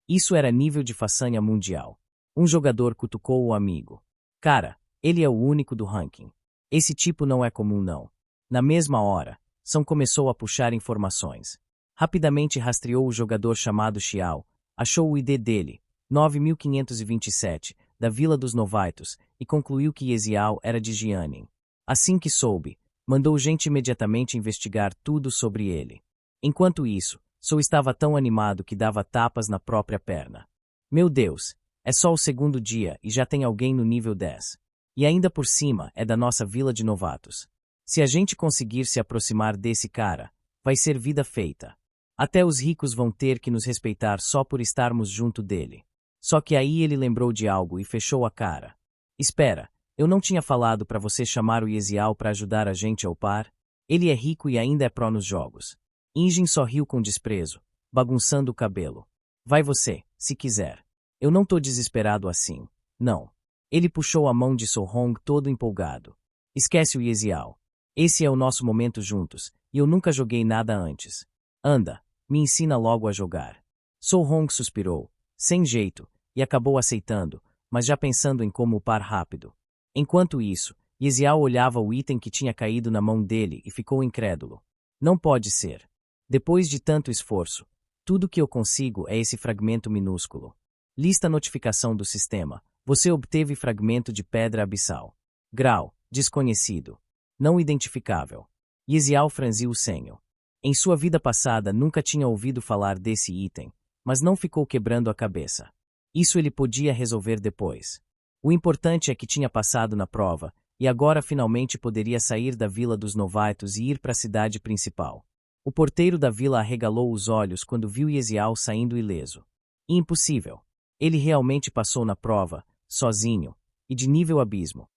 Isso era nível de façanha mundial. Um jogador cutucou o amigo. Cara, ele é o único do ranking. Esse tipo não é comum não. Na mesma hora, São começou a puxar informações. Rapidamente rastreou o jogador chamado Xiao, achou o ID dele, 9527, da Vila dos Novaitos, e concluiu que Yesial era de Jianin. Assim que soube, mandou gente imediatamente investigar tudo sobre ele. Enquanto isso, Sou estava tão animado que dava tapas na própria perna. Meu Deus, é só o segundo dia e já tem alguém no nível 10. E ainda por cima é da nossa vila de novatos. Se a gente conseguir se aproximar desse cara, vai ser vida feita. Até os ricos vão ter que nos respeitar só por estarmos junto dele. Só que aí ele lembrou de algo e fechou a cara. Espera, eu não tinha falado para você chamar o Yesial para ajudar a gente a upar? Ele é rico e ainda é pró nos jogos. Injin sorriu com desprezo, bagunçando o cabelo. Vai você, se quiser. Eu não tô desesperado assim. Não. Ele puxou a mão de Sohong todo empolgado. Esquece o Yesial. Esse é o nosso momento juntos, e eu nunca joguei nada antes. Anda, me ensina logo a jogar. Sohong suspirou, sem jeito, e acabou aceitando, mas já pensando em como upar rápido. Enquanto isso, Yesial olhava o item que tinha caído na mão dele e ficou incrédulo. Não pode ser. Depois de tanto esforço, tudo que eu consigo é esse fragmento minúsculo. Lista notificação do sistema. Você obteve fragmento de pedra abissal. Grau, desconhecido. Não identificável. Yesial franziu o senho. Em sua vida passada nunca tinha ouvido falar desse item, mas não ficou quebrando a cabeça. Isso ele podia resolver depois. O importante é que tinha passado na prova, e agora finalmente poderia sair da Vila dos Novaitos e ir para a cidade principal. O porteiro da vila arregalou os olhos quando viu Yesial saindo ileso. Impossível. Ele realmente passou na prova, sozinho, e de nível abismo.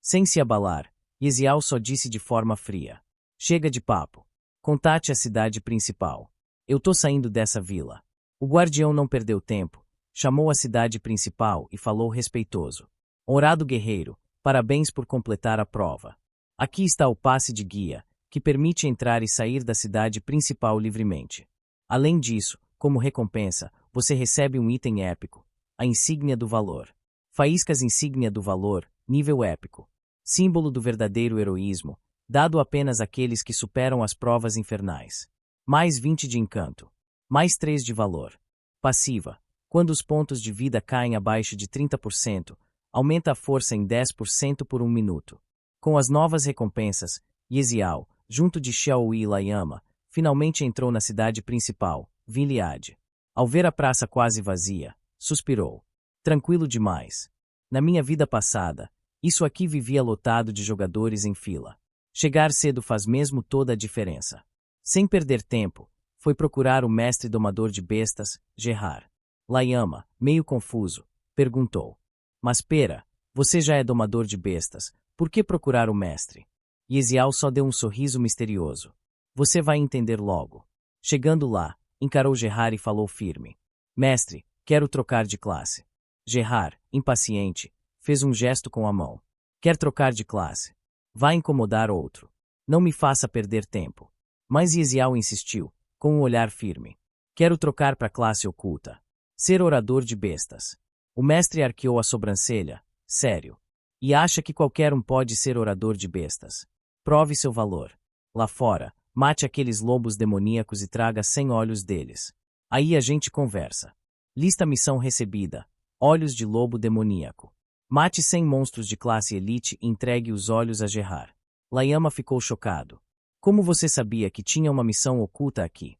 Sem se abalar, Yesial só disse de forma fria. Chega de papo. Contate a cidade principal. Eu tô saindo dessa vila. O guardião não perdeu tempo, chamou a cidade principal e falou respeitoso. Honrado guerreiro, parabéns por completar a prova. Aqui está o passe de guia, que permite entrar e sair da cidade principal livremente. Além disso, como recompensa, você recebe um item épico, a insígnia do valor. Faíscas insígnia do valor, nível épico. Símbolo do verdadeiro heroísmo, dado apenas àqueles que superam as provas infernais. Mais 20 de encanto. Mais 3 de valor. Passiva. Quando os pontos de vida caem abaixo de 30%, aumenta a força em 10% por 1 minuto. Com as novas recompensas, Yezial, junto de Xiaoyi e Layama, finalmente entrou na cidade principal, Vinliad. Ao ver a praça quase vazia, suspirou. Tranquilo demais. Na minha vida passada, isso aqui vivia lotado de jogadores em fila. Chegar cedo faz mesmo toda a diferença. Sem perder tempo, foi procurar o mestre domador de bestas, Gerard. Layama, meio confuso, perguntou. Mas pera, você já é domador de bestas, por que procurar o mestre? Yezial só deu um sorriso misterioso. Você vai entender logo. Chegando lá, encarou Gerard e falou firme. Mestre, quero trocar de classe. Gerard, impaciente, fez um gesto com a mão. Quer trocar de classe? Vai incomodar outro. Não me faça perder tempo. Mas Yezial insistiu, com um olhar firme. Quero trocar para classe oculta. Ser orador de bestas. O mestre arqueou a sobrancelha. Sério. E acha que qualquer um pode ser orador de bestas. Prove seu valor. Lá fora, mate aqueles lobos demoníacos e traga 100 olhos deles. Aí a gente conversa. Lista missão recebida. Olhos de lobo demoníaco. Mate 100 monstros de classe elite e entregue os olhos a Gerard. Layama ficou chocado. Como você sabia que tinha uma missão oculta aqui?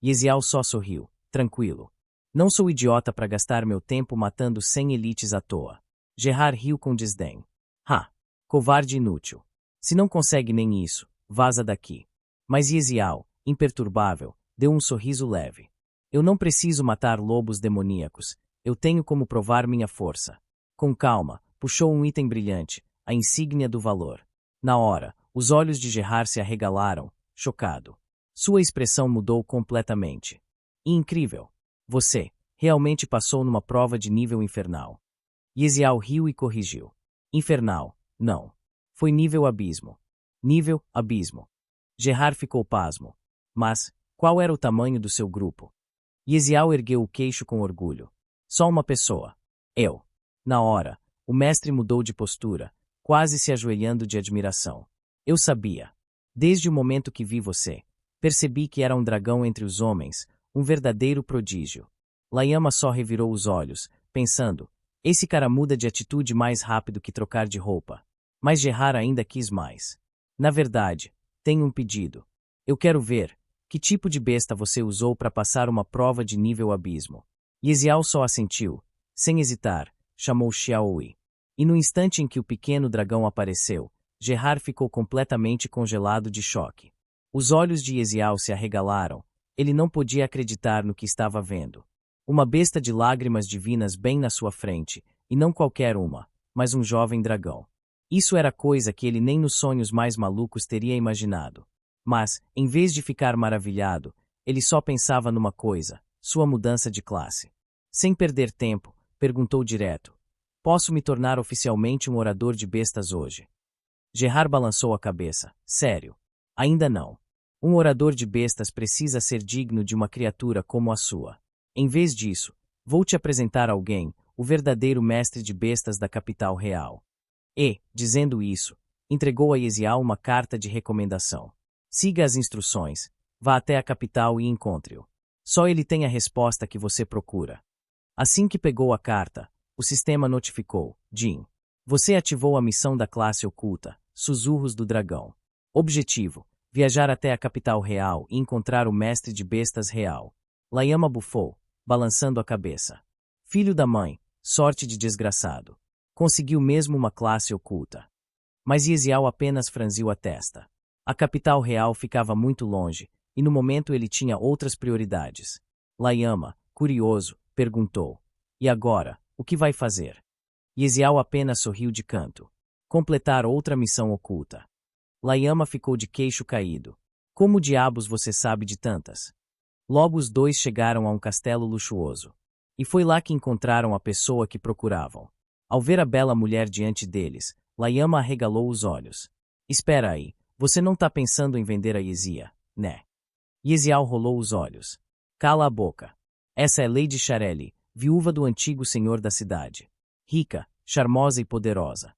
Yezial só sorriu, tranquilo. Não sou idiota para gastar meu tempo matando 100 elites à toa. Gerard riu com desdém. Covarde inútil. Se não consegue nem isso, vaza daqui. Mas Yezial, imperturbável, deu um sorriso leve. Eu não preciso matar lobos demoníacos. Eu tenho como provar minha força. Com calma, puxou um item brilhante, a insígnia do valor. Na hora, os olhos de Gerard se arregalaram, chocado. Sua expressão mudou completamente. Incrível! Você realmente passou numa prova de nível infernal. Yezial riu e corrigiu. Infernal, não. Foi nível abismo. Nível abismo. Gerard ficou pasmo. Mas, qual era o tamanho do seu grupo? Yezial ergueu o queixo com orgulho. Só uma pessoa. Eu. Na hora, o mestre mudou de postura, quase se ajoelhando de admiração. Eu sabia. Desde o momento que vi você, percebi que era um dragão entre os homens, um verdadeiro prodígio. Layama só revirou os olhos, pensando, esse cara muda de atitude mais rápido que trocar de roupa. Mas Gerard ainda quis mais. Na verdade, tenho um pedido. Eu quero ver, que tipo de besta você usou para passar uma prova de nível abismo. Yezial só assentiu, sem hesitar, chamou Xiaoyi. E no instante em que o pequeno dragão apareceu, Gerard ficou completamente congelado de choque. Os olhos de Yezial se arregalaram, ele não podia acreditar no que estava vendo. Uma besta de lágrimas divinas bem na sua frente, e não qualquer uma, mas um jovem dragão. Isso era coisa que ele nem nos sonhos mais malucos teria imaginado. Mas, em vez de ficar maravilhado, ele só pensava numa coisa, sua mudança de classe. Sem perder tempo, perguntou direto. Posso me tornar oficialmente um orador de bestas hoje? Gerard balançou a cabeça. Sério. Ainda não. Um orador de bestas precisa ser digno de uma criatura como a sua. Em vez disso, vou te apresentar alguém, o verdadeiro mestre de bestas da capital real. E, dizendo isso, entregou a Yezial uma carta de recomendação. Siga as instruções, vá até a capital e encontre-o. Só ele tem a resposta que você procura. Assim que pegou a carta, o sistema notificou, Jin. Você ativou a missão da classe oculta, Sussurros do Dragão. Objetivo, viajar até a capital real e encontrar o mestre de bestas real. Layama bufou, balançando a cabeça. Filho da mãe, sorte de desgraçado. Conseguiu mesmo uma classe oculta. Mas Yezial apenas franziu a testa. A capital real ficava muito longe, e no momento ele tinha outras prioridades. Layama, curioso, perguntou. E agora, o que vai fazer? Yezial apenas sorriu de canto. Completar outra missão oculta. Layama ficou de queixo caído. Como diabos você sabe de tantas? Logo os dois chegaram a um castelo luxuoso. E foi lá que encontraram a pessoa que procuravam. Ao ver a bela mulher diante deles, Layama arregalou os olhos. Espera aí, você não tá pensando em vender a Yezia, né? Yezial rolou os olhos. Cala a boca. Essa é Lady Shareli, viúva do antigo senhor da cidade. Rica, charmosa e poderosa.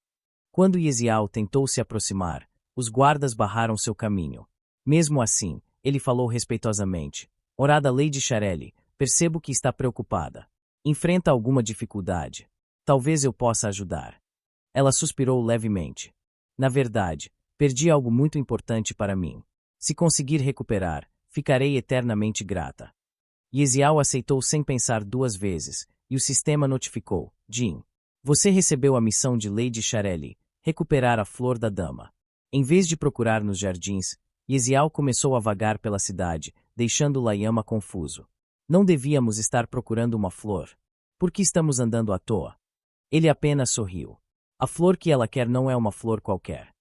Quando Yezial tentou se aproximar, os guardas barraram seu caminho. Mesmo assim, ele falou respeitosamente. Orada Lady Shareli, percebo que está preocupada. Enfrenta alguma dificuldade? Talvez eu possa ajudar. Ela suspirou levemente. Na verdade, perdi algo muito importante para mim. Se conseguir recuperar, ficarei eternamente grata. Yesial aceitou sem pensar duas vezes, e o sistema notificou: Jin, você recebeu a missão de Lady Shareli, recuperar a flor da dama. Em vez de procurar nos jardins, Yesial começou a vagar pela cidade, deixando Layama confuso. Não devíamos estar procurando uma flor. Por que estamos andando à toa? Ele apenas sorriu. A flor que ela quer não é uma flor qualquer.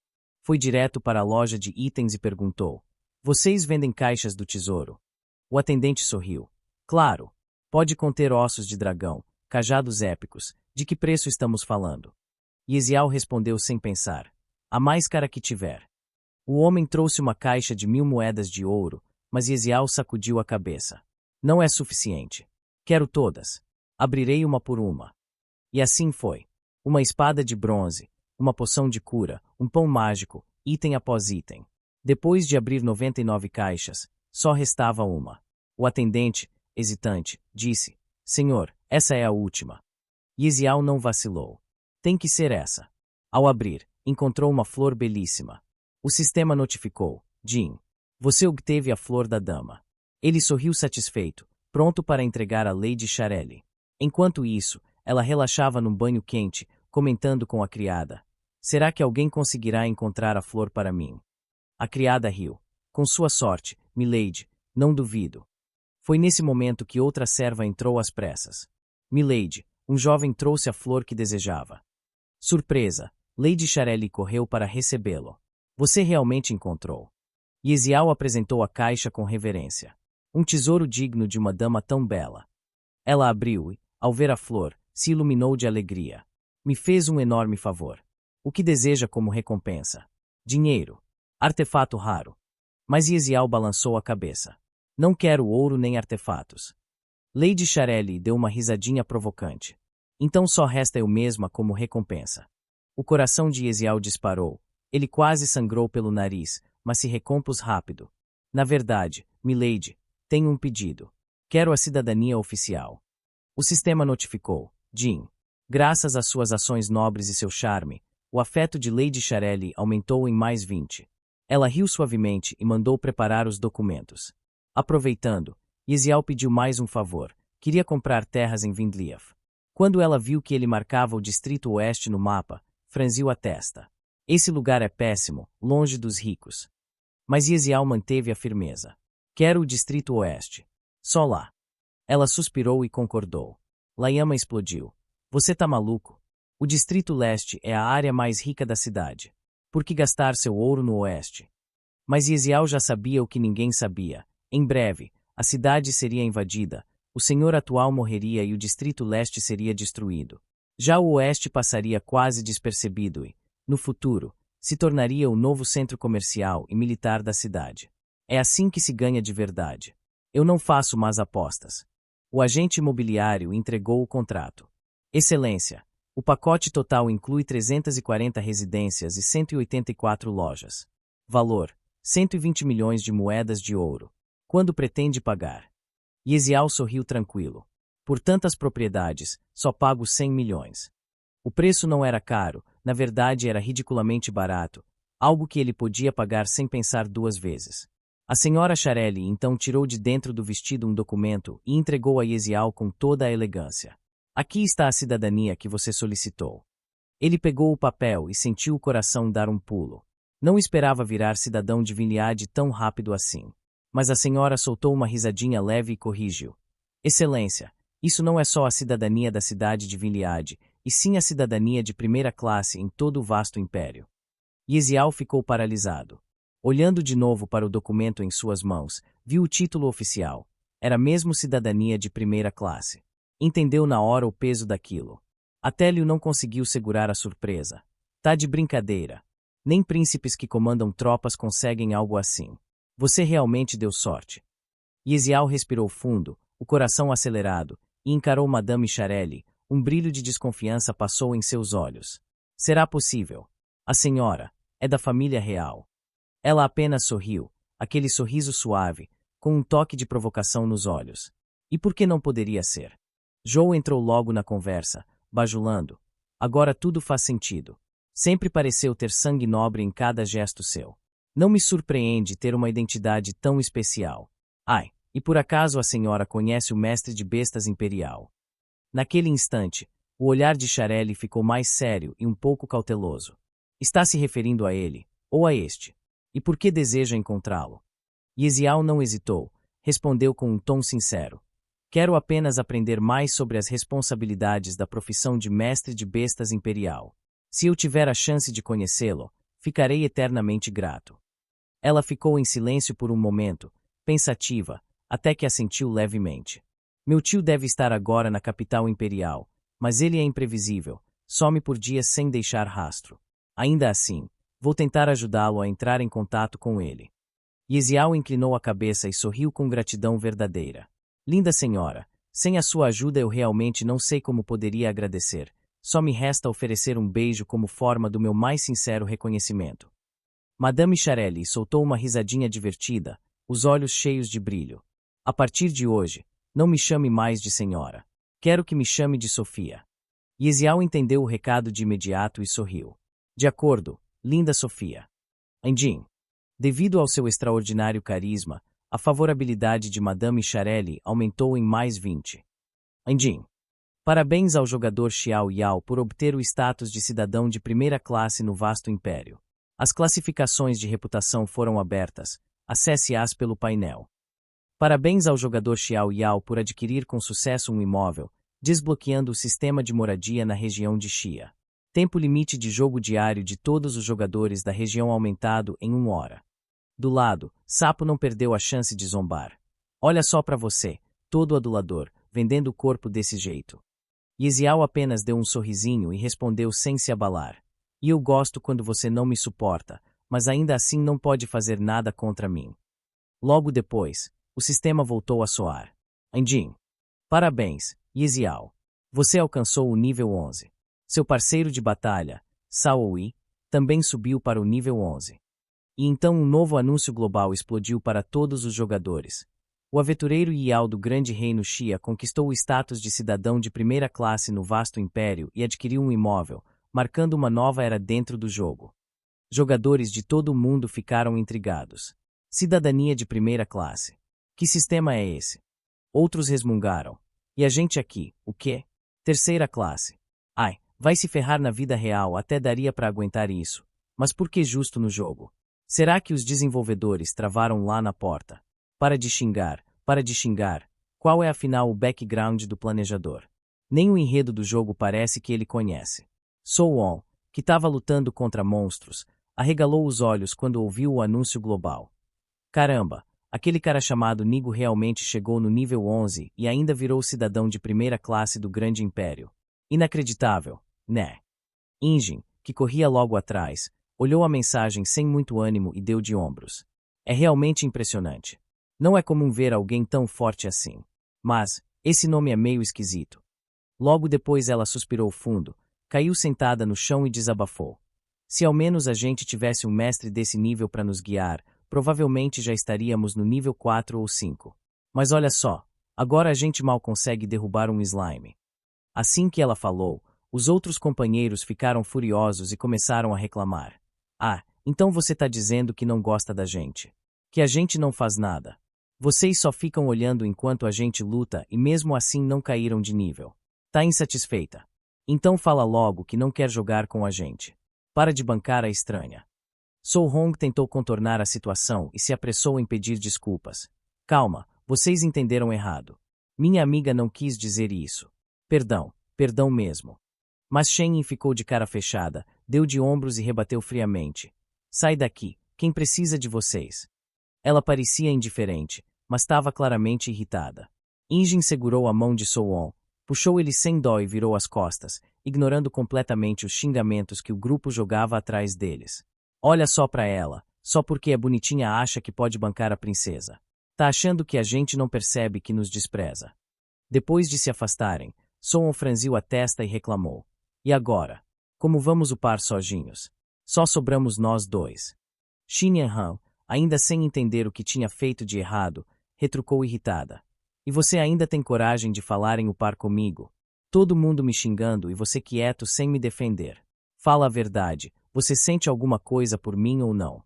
Foi direto para a loja de itens e perguntou: Vocês vendem caixas do tesouro? O atendente sorriu. Claro. Pode conter ossos de dragão, cajados épicos. De que preço estamos falando? Yesial respondeu sem pensar: A mais cara que tiver. O homem trouxe uma caixa de 1000 moedas de ouro, mas Yesial sacudiu a cabeça. Não é suficiente. Quero todas. Abrirei uma por uma. E assim foi. Uma espada de bronze, uma poção de cura, um pão mágico, item após item. Depois de abrir 99 caixas, só restava uma. O atendente, hesitante, disse: Senhor, essa é a última. Yesial não vacilou. Tem que ser essa. Ao abrir, encontrou uma flor belíssima. O sistema notificou: Jin, você obteve a flor da dama. Ele sorriu satisfeito, pronto para entregar a Lady Shareli. Enquanto isso, ela relaxava num banho quente, comentando com a criada: Será que alguém conseguirá encontrar a flor para mim? A criada riu. Com sua sorte, milady, não duvido. Foi nesse momento que outra serva entrou às pressas. Milady, um jovem trouxe a flor que desejava. Surpresa, Lady Shareli correu para recebê-lo. Você realmente encontrou. Yesial apresentou a caixa com reverência. Um tesouro digno de uma dama tão bela. Ela abriu e, ao ver a flor, se iluminou de alegria. Me fez um enorme favor. O que deseja como recompensa? Dinheiro. Artefato raro. Mas Yesial balançou a cabeça. Não quero ouro nem artefatos. Lady Shareli deu uma risadinha provocante. Então só resta eu mesma como recompensa. O coração de Yesial disparou. Ele quase sangrou pelo nariz, mas se recompôs rápido. Na verdade, milady, tenho um pedido. Quero a cidadania oficial. O sistema notificou: Jin, graças às suas ações nobres e seu charme, o afeto de Lady Shareli aumentou em mais 20. Ela riu suavemente e mandou preparar os documentos. Aproveitando, Yesial pediu mais um favor. Queria comprar terras em Vindliaf. Quando ela viu que ele marcava o distrito oeste no mapa, franziu a testa. Esse lugar é péssimo, longe dos ricos. Mas Yesial manteve a firmeza. Quero o distrito oeste. Só lá. Ela suspirou e concordou. Layama explodiu. Você tá maluco? O distrito leste é a área mais rica da cidade. Por que gastar seu ouro no oeste? Mas Yesial já sabia o que ninguém sabia. Em breve, a cidade seria invadida, o senhor atual morreria e o distrito leste seria destruído. Já o oeste passaria quase despercebido e, no futuro, se tornaria o novo centro comercial e militar da cidade. É assim que se ganha de verdade. Eu não faço más apostas. O agente imobiliário entregou o contrato. Excelência, o pacote total inclui 340 residências e 184 lojas. Valor: 120 milhões de moedas de ouro. Quando pretende pagar? Yesial sorriu tranquilo. Por tantas propriedades, só pago 100 milhões. O preço não era caro, na verdade era ridiculamente barato, algo que ele podia pagar sem pensar duas vezes. A senhora Shareli então tirou de dentro do vestido um documento e entregou a Yesial com toda a elegância. Aqui está a cidadania que você solicitou. Ele pegou o papel e sentiu o coração dar um pulo. Não esperava virar cidadão de Vinliad tão rápido assim. Mas a senhora soltou uma risadinha leve e corrigiu. Excelência, isso não é só a cidadania da cidade de Vinliad, e sim a cidadania de primeira classe em todo o vasto império. Yesial ficou paralisado. Olhando de novo para o documento em suas mãos, viu o título oficial. Era mesmo cidadania de primeira classe. Entendeu na hora o peso daquilo. Atélio não conseguiu segurar a surpresa. Tá de brincadeira. Nem príncipes que comandam tropas conseguem algo assim. Você realmente deu sorte. Yesial respirou fundo, o coração acelerado, e encarou Madame Shareli. Um brilho de desconfiança passou em seus olhos. Será possível? A senhora é da família real. Ela apenas sorriu, aquele sorriso suave, com um toque de provocação nos olhos. E por que não poderia ser? Zhou entrou logo na conversa, bajulando. Agora tudo faz sentido. Sempre pareceu ter sangue nobre em cada gesto seu. Não me surpreende ter uma identidade tão especial. Ai, e por acaso a senhora conhece o mestre de bestas imperial? Naquele instante, o olhar de Charelle ficou mais sério e um pouco cauteloso. Está se referindo a ele, ou a este? E por que deseja encontrá-lo? Yesiao não hesitou, respondeu com um tom sincero. Quero apenas aprender mais sobre as responsabilidades da profissão de mestre de bestas imperial. Se eu tiver a chance de conhecê-lo, ficarei eternamente grato. Ela ficou em silêncio por um momento, pensativa, até que assentiu levemente. Meu tio deve estar agora na capital imperial, mas ele é imprevisível, some por dias sem deixar rastro. Ainda assim, vou tentar ajudá-lo a entrar em contato com ele. Yesiao inclinou a cabeça e sorriu com gratidão verdadeira. Linda senhora, sem a sua ajuda eu realmente não sei como poderia agradecer. Só me resta oferecer um beijo como forma do meu mais sincero reconhecimento. Madame Charelle soltou uma risadinha divertida, os olhos cheios de brilho. A partir de hoje, não me chame mais de senhora. Quero que me chame de Sofia. Yesiao entendeu o recado de imediato e sorriu. De acordo, linda Sofia. Anjin. Devido ao seu extraordinário carisma, a favorabilidade de Madame Charelle aumentou em mais 20. Anjin. Parabéns ao jogador Xiao Yao por obter o status de cidadão de primeira classe no vasto império. As classificações de reputação foram abertas. Acesse-as pelo painel. Parabéns ao jogador Xiao Yao por adquirir com sucesso um imóvel, desbloqueando o sistema de moradia na região de Xia. Tempo limite de jogo diário de todos os jogadores da região aumentado em 1 hora. Do lado, Sapo não perdeu a chance de zombar. Olha só pra você, todo adulador, vendendo o corpo desse jeito. Yesiao apenas deu um sorrisinho e respondeu sem se abalar. E eu gosto quando você não me suporta, mas ainda assim não pode fazer nada contra mim. Logo depois, o sistema voltou a soar. Anjin. Parabéns, Yesiao. Você alcançou o nível 11. Seu parceiro de batalha, Sao Yi, também subiu para o nível 11. E então um novo anúncio global explodiu para todos os jogadores. O aventureiro Yao do Grande Reino Xia conquistou o status de cidadão de primeira classe no vasto império e adquiriu um imóvel, marcando uma nova era dentro do jogo. Jogadores de todo o mundo ficaram intrigados. Cidadania de primeira classe. Que sistema é esse? Outros resmungaram. E a gente aqui, o quê? Terceira classe. Ai, vai se ferrar na vida real, até daria para aguentar isso. Mas por que justo no jogo? Será que os desenvolvedores travaram lá na porta? Para de xingar, para de xingar. Qual é afinal o background do planejador? Nem o enredo do jogo parece que ele conhece. Sou-on, que estava lutando contra monstros, arregalou os olhos quando ouviu o anúncio global. Caramba, aquele cara chamado Nigo realmente chegou no nível 11 e ainda virou cidadão de primeira classe do Grande Império. Inacreditável, né? Injin, que corria logo atrás, olhou a mensagem sem muito ânimo e deu de ombros. É realmente impressionante. Não é comum ver alguém tão forte assim. Mas, esse nome é meio esquisito. Logo depois ela suspirou fundo, caiu sentada no chão e desabafou. Se ao menos a gente tivesse um mestre desse nível para nos guiar, provavelmente já estaríamos no nível 4 ou 5. Mas olha só, agora a gente mal consegue derrubar um slime. Assim que ela falou, os outros companheiros ficaram furiosos e começaram a reclamar. Ah, então você tá dizendo que não gosta da gente. Que a gente não faz nada. Vocês só ficam olhando enquanto a gente luta e mesmo assim não caíram de nível. Tá insatisfeita? Então fala logo que não quer jogar com a gente. Para de bancar a estranha. Sou Hong tentou contornar a situação e se apressou em pedir desculpas. Calma, vocês entenderam errado. Minha amiga não quis dizer isso. Perdão, perdão mesmo. Mas Shen ficou de cara fechada, deu de ombros e rebateu friamente. Sai daqui, quem precisa de vocês? Ela parecia indiferente, mas estava claramente irritada. Injin segurou a mão de Soo-on, puxou ele sem dó e virou as costas, ignorando completamente os xingamentos que o grupo jogava atrás deles. Olha só pra ela, só porque a bonitinha acha que pode bancar a princesa. Tá achando que a gente não percebe que nos despreza. Depois de se afastarem, Soo-on franziu a testa e reclamou. E agora? Como vamos upar sozinhos? Só sobramos nós dois. Xin Han, ainda sem entender o que tinha feito de errado, retrucou irritada. E você ainda tem coragem de falar em upar comigo? Todo mundo me xingando e você quieto sem me defender. Fala a verdade, você sente alguma coisa por mim ou não?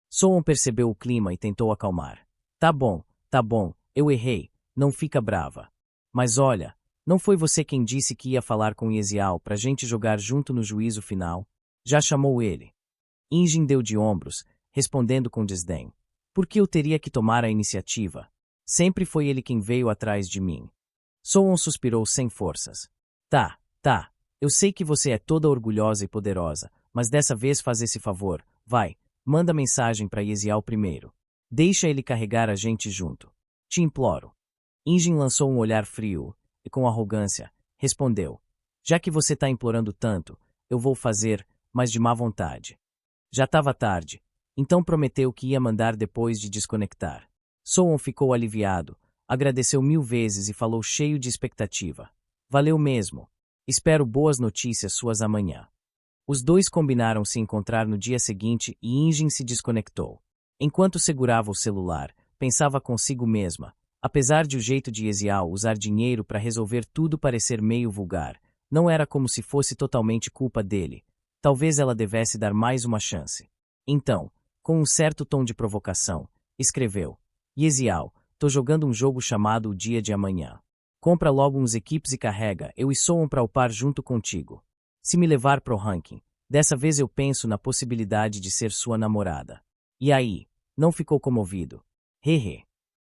Soon percebeu o clima e tentou acalmar. Tá bom, eu errei, não fica brava. Mas olha, não foi você quem disse que ia falar com Yesial pra gente jogar junto no juízo final? Já chamou ele. Injin deu de ombros, respondendo com desdém. Por que eu teria que tomar a iniciativa? Sempre foi ele quem veio atrás de mim. Soon suspirou sem forças. Tá, eu sei que você é toda orgulhosa e poderosa, mas dessa vez faz esse favor, vai, manda mensagem para Yesial primeiro. Deixa ele carregar a gente junto. Te imploro. Injin lançou um olhar frio, e com arrogância, respondeu. Já que você tá implorando tanto, eu vou fazer, mas de má vontade. Já estava tarde, então prometeu que ia mandar depois de desconectar. Soon ficou aliviado, agradeceu 1000 vezes e falou cheio de expectativa. Valeu mesmo. Espero boas notícias suas amanhã. Os dois combinaram se encontrar no dia seguinte e Injin se desconectou. Enquanto segurava o celular, pensava consigo mesma. Apesar de o jeito de Yesial usar dinheiro para resolver tudo parecer meio vulgar, não era como se fosse totalmente culpa dele. Talvez ela devesse dar mais uma chance. Então, com um certo tom de provocação, escreveu. Yesial, tô jogando um jogo chamado O Dia de Amanhã. Compra logo uns equipes e carrega, eu e Soon pra upar junto contigo. Se me levar pro ranking, dessa vez eu penso na possibilidade de ser sua namorada. E aí, não ficou comovido? Hehe.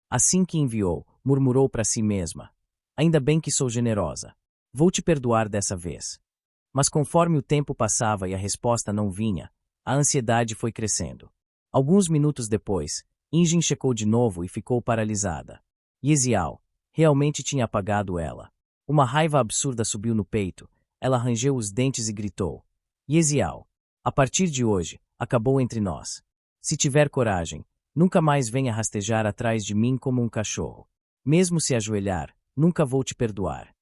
Assim que enviou, murmurou para si mesma. Ainda bem que sou generosa. Vou te perdoar dessa vez. Mas conforme o tempo passava e a resposta não vinha, a ansiedade foi crescendo. Alguns minutos depois, Injin checou de novo e ficou paralisada. Yesial realmente tinha apagado ela. Uma raiva absurda subiu no peito, ela rangeu os dentes e gritou. Yesial, a partir de hoje, acabou entre nós. Se tiver coragem, nunca mais venha rastejar atrás de mim como um cachorro. Mesmo se ajoelhar, nunca vou te perdoar.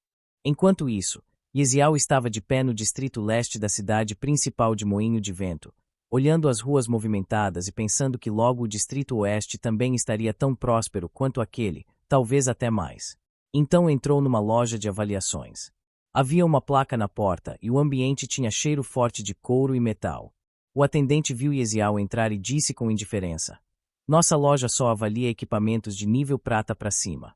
Enquanto isso, Yesial estava de pé no distrito leste da cidade principal de Moinho de Vento, olhando as ruas movimentadas e pensando que logo o distrito oeste também estaria tão próspero quanto aquele, talvez até mais. Então entrou numa loja de avaliações. Havia uma placa na porta e o ambiente tinha cheiro forte de couro e metal. O atendente viu Yesial entrar e disse com indiferença. Nossa loja só avalia equipamentos de nível prata para cima.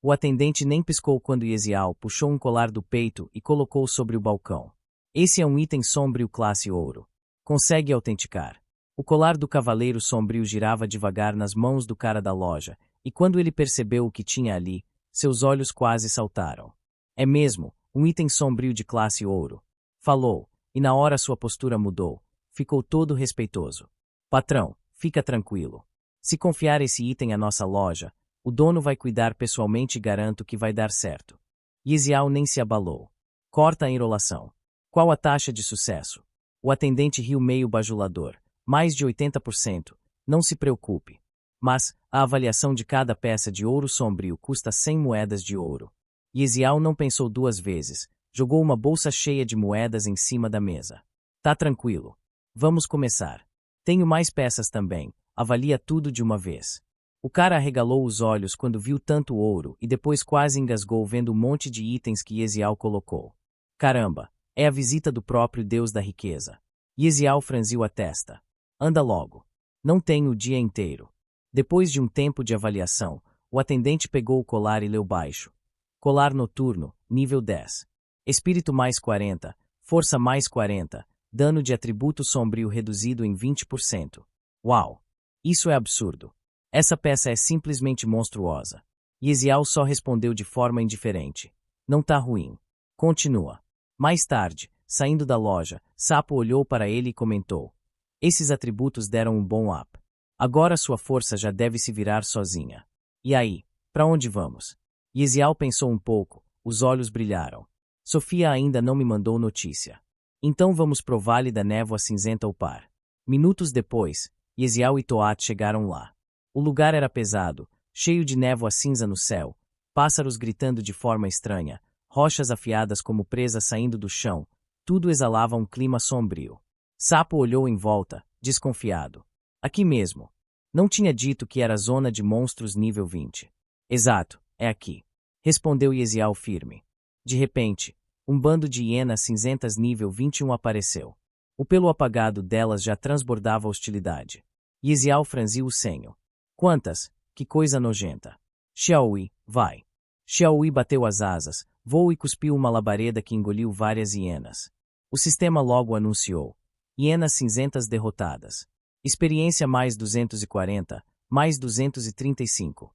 O atendente nem piscou quando Yesial puxou um colar do peito e colocou sobre o balcão. Esse é um item sombrio classe ouro. Consegue autenticar. O colar do cavaleiro sombrio girava devagar nas mãos do cara da loja, e quando ele percebeu o que tinha ali, seus olhos quase saltaram. É mesmo, um item sombrio de classe ouro. Falou, e na hora sua postura mudou. Ficou todo respeitoso. Patrão, fica tranquilo. Se confiar esse item à nossa loja, o dono vai cuidar pessoalmente e garanto que vai dar certo. Yesial nem se abalou. Corta a enrolação. Qual a taxa de sucesso? O atendente riu meio bajulador. Mais de 80%. Não se preocupe. Mas, a avaliação de cada peça de ouro sombrio custa 100 moedas de ouro. Yesial não pensou duas vezes. Jogou uma bolsa cheia de moedas em cima da mesa. Tá tranquilo. Vamos começar. Tenho mais peças também. Avalia tudo de uma vez. O cara arregalou os olhos quando viu tanto ouro e depois quase engasgou vendo o monte de itens que Yesial colocou. Caramba, é a visita do próprio Deus da riqueza. Yesial franziu a testa. Anda logo. Não tenho o dia inteiro. Depois de um tempo de avaliação, o atendente pegou o colar e leu baixo. Colar noturno, nível 10. Espírito mais 40, força mais 40, dano de atributo sombrio reduzido em 20%. Uau! Isso é absurdo. Essa peça é simplesmente monstruosa. Yesial só respondeu de forma indiferente. Não tá ruim. Continua. Mais tarde, saindo da loja, Sapo olhou para ele e comentou. Esses atributos deram um bom up. Agora sua força já deve se virar sozinha. E aí, para onde vamos? Yesial pensou um pouco, os olhos brilharam. Sofia ainda não me mandou notícia. Então vamos pro Vale da Névoa Cinzenta upar. Minutos depois, Yesial e Toat chegaram lá. O lugar era pesado, cheio de névoa cinza no céu, pássaros gritando de forma estranha, rochas afiadas como presas saindo do chão, tudo exalava um clima sombrio. Sapo olhou em volta, desconfiado. Aqui mesmo. Não tinha dito que era zona de monstros nível 20. Exato, é aqui. Respondeu Yesial firme. De repente, um bando de hienas cinzentas nível 21 apareceu. O pelo apagado delas já transbordava hostilidade. Yesial franziu o senho. Quantas? Que coisa nojenta. Xiaoyi, vai. Xiaoyi bateu as asas, voou e cuspiu uma labareda que engoliu várias hienas. O sistema logo anunciou. Hienas cinzentas derrotadas. Experiência mais 240, mais 235.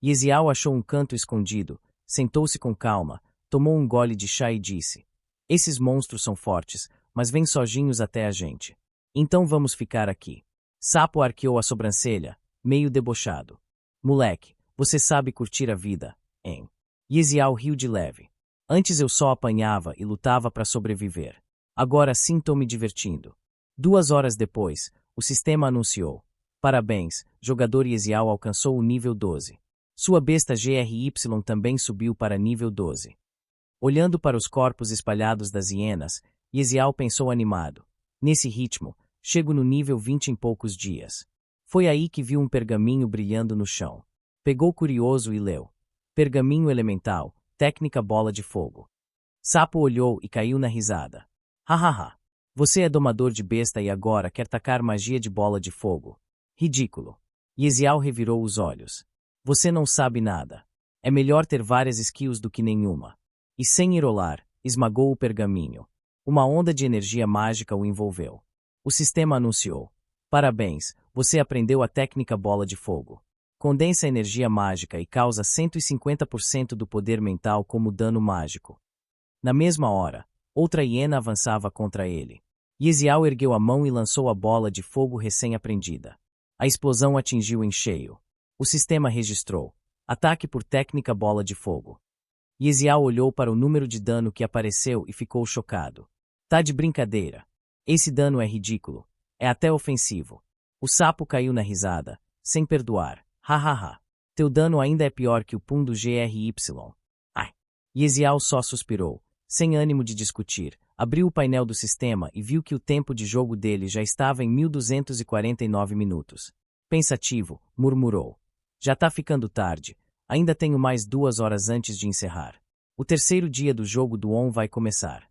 Yesial achou um canto escondido, sentou-se com calma, tomou um gole de chá e disse: esses monstros são fortes, mas vêm sozinhos até a gente. Então vamos ficar aqui. Sapo arqueou a sobrancelha, meio debochado. Moleque, você sabe curtir a vida, hein? Yesial riu de leve. Antes eu só apanhava e lutava para sobreviver. Agora sim tô me divertindo. 2 horas depois, o sistema anunciou. Parabéns, jogador Yesial alcançou o nível 12. Sua besta GRY também subiu para nível 12. Olhando para os corpos espalhados das hienas, Yesial pensou animado. Nesse ritmo, chego no nível 20 em poucos dias. Foi aí que viu um pergaminho brilhando no chão. Pegou curioso e leu. Pergaminho elemental, técnica bola de fogo. Sapo olhou e caiu na risada. Hahaha. Você é domador de besta e agora quer tacar magia de bola de fogo. Ridículo. Yesial revirou os olhos. Você não sabe nada. É melhor ter várias skills do que nenhuma. E sem enrolar, esmagou o pergaminho. Uma onda de energia mágica o envolveu. O sistema anunciou. Parabéns, você aprendeu a técnica bola de fogo. Condensa energia mágica e causa 150% do poder mental como dano mágico. Na mesma hora, outra hiena avançava contra ele. Yesial ergueu a mão e lançou a bola de fogo recém-aprendida. A explosão atingiu em cheio. O sistema registrou. Ataque por técnica bola de fogo. Yesial olhou para o número de dano que apareceu e ficou chocado. Tá de brincadeira. Esse dano é ridículo. É até ofensivo. O sapo caiu na risada, sem perdoar. Hahaha. Teu dano ainda é pior que o pum do GRY. Ai. Yesial só suspirou, sem ânimo de discutir. Abriu o painel do sistema e viu que o tempo de jogo dele já estava em 1249 minutos. Pensativo, murmurou. Já tá ficando tarde. Ainda tenho mais 2 horas antes de encerrar. O terceiro dia do jogo do ON vai começar.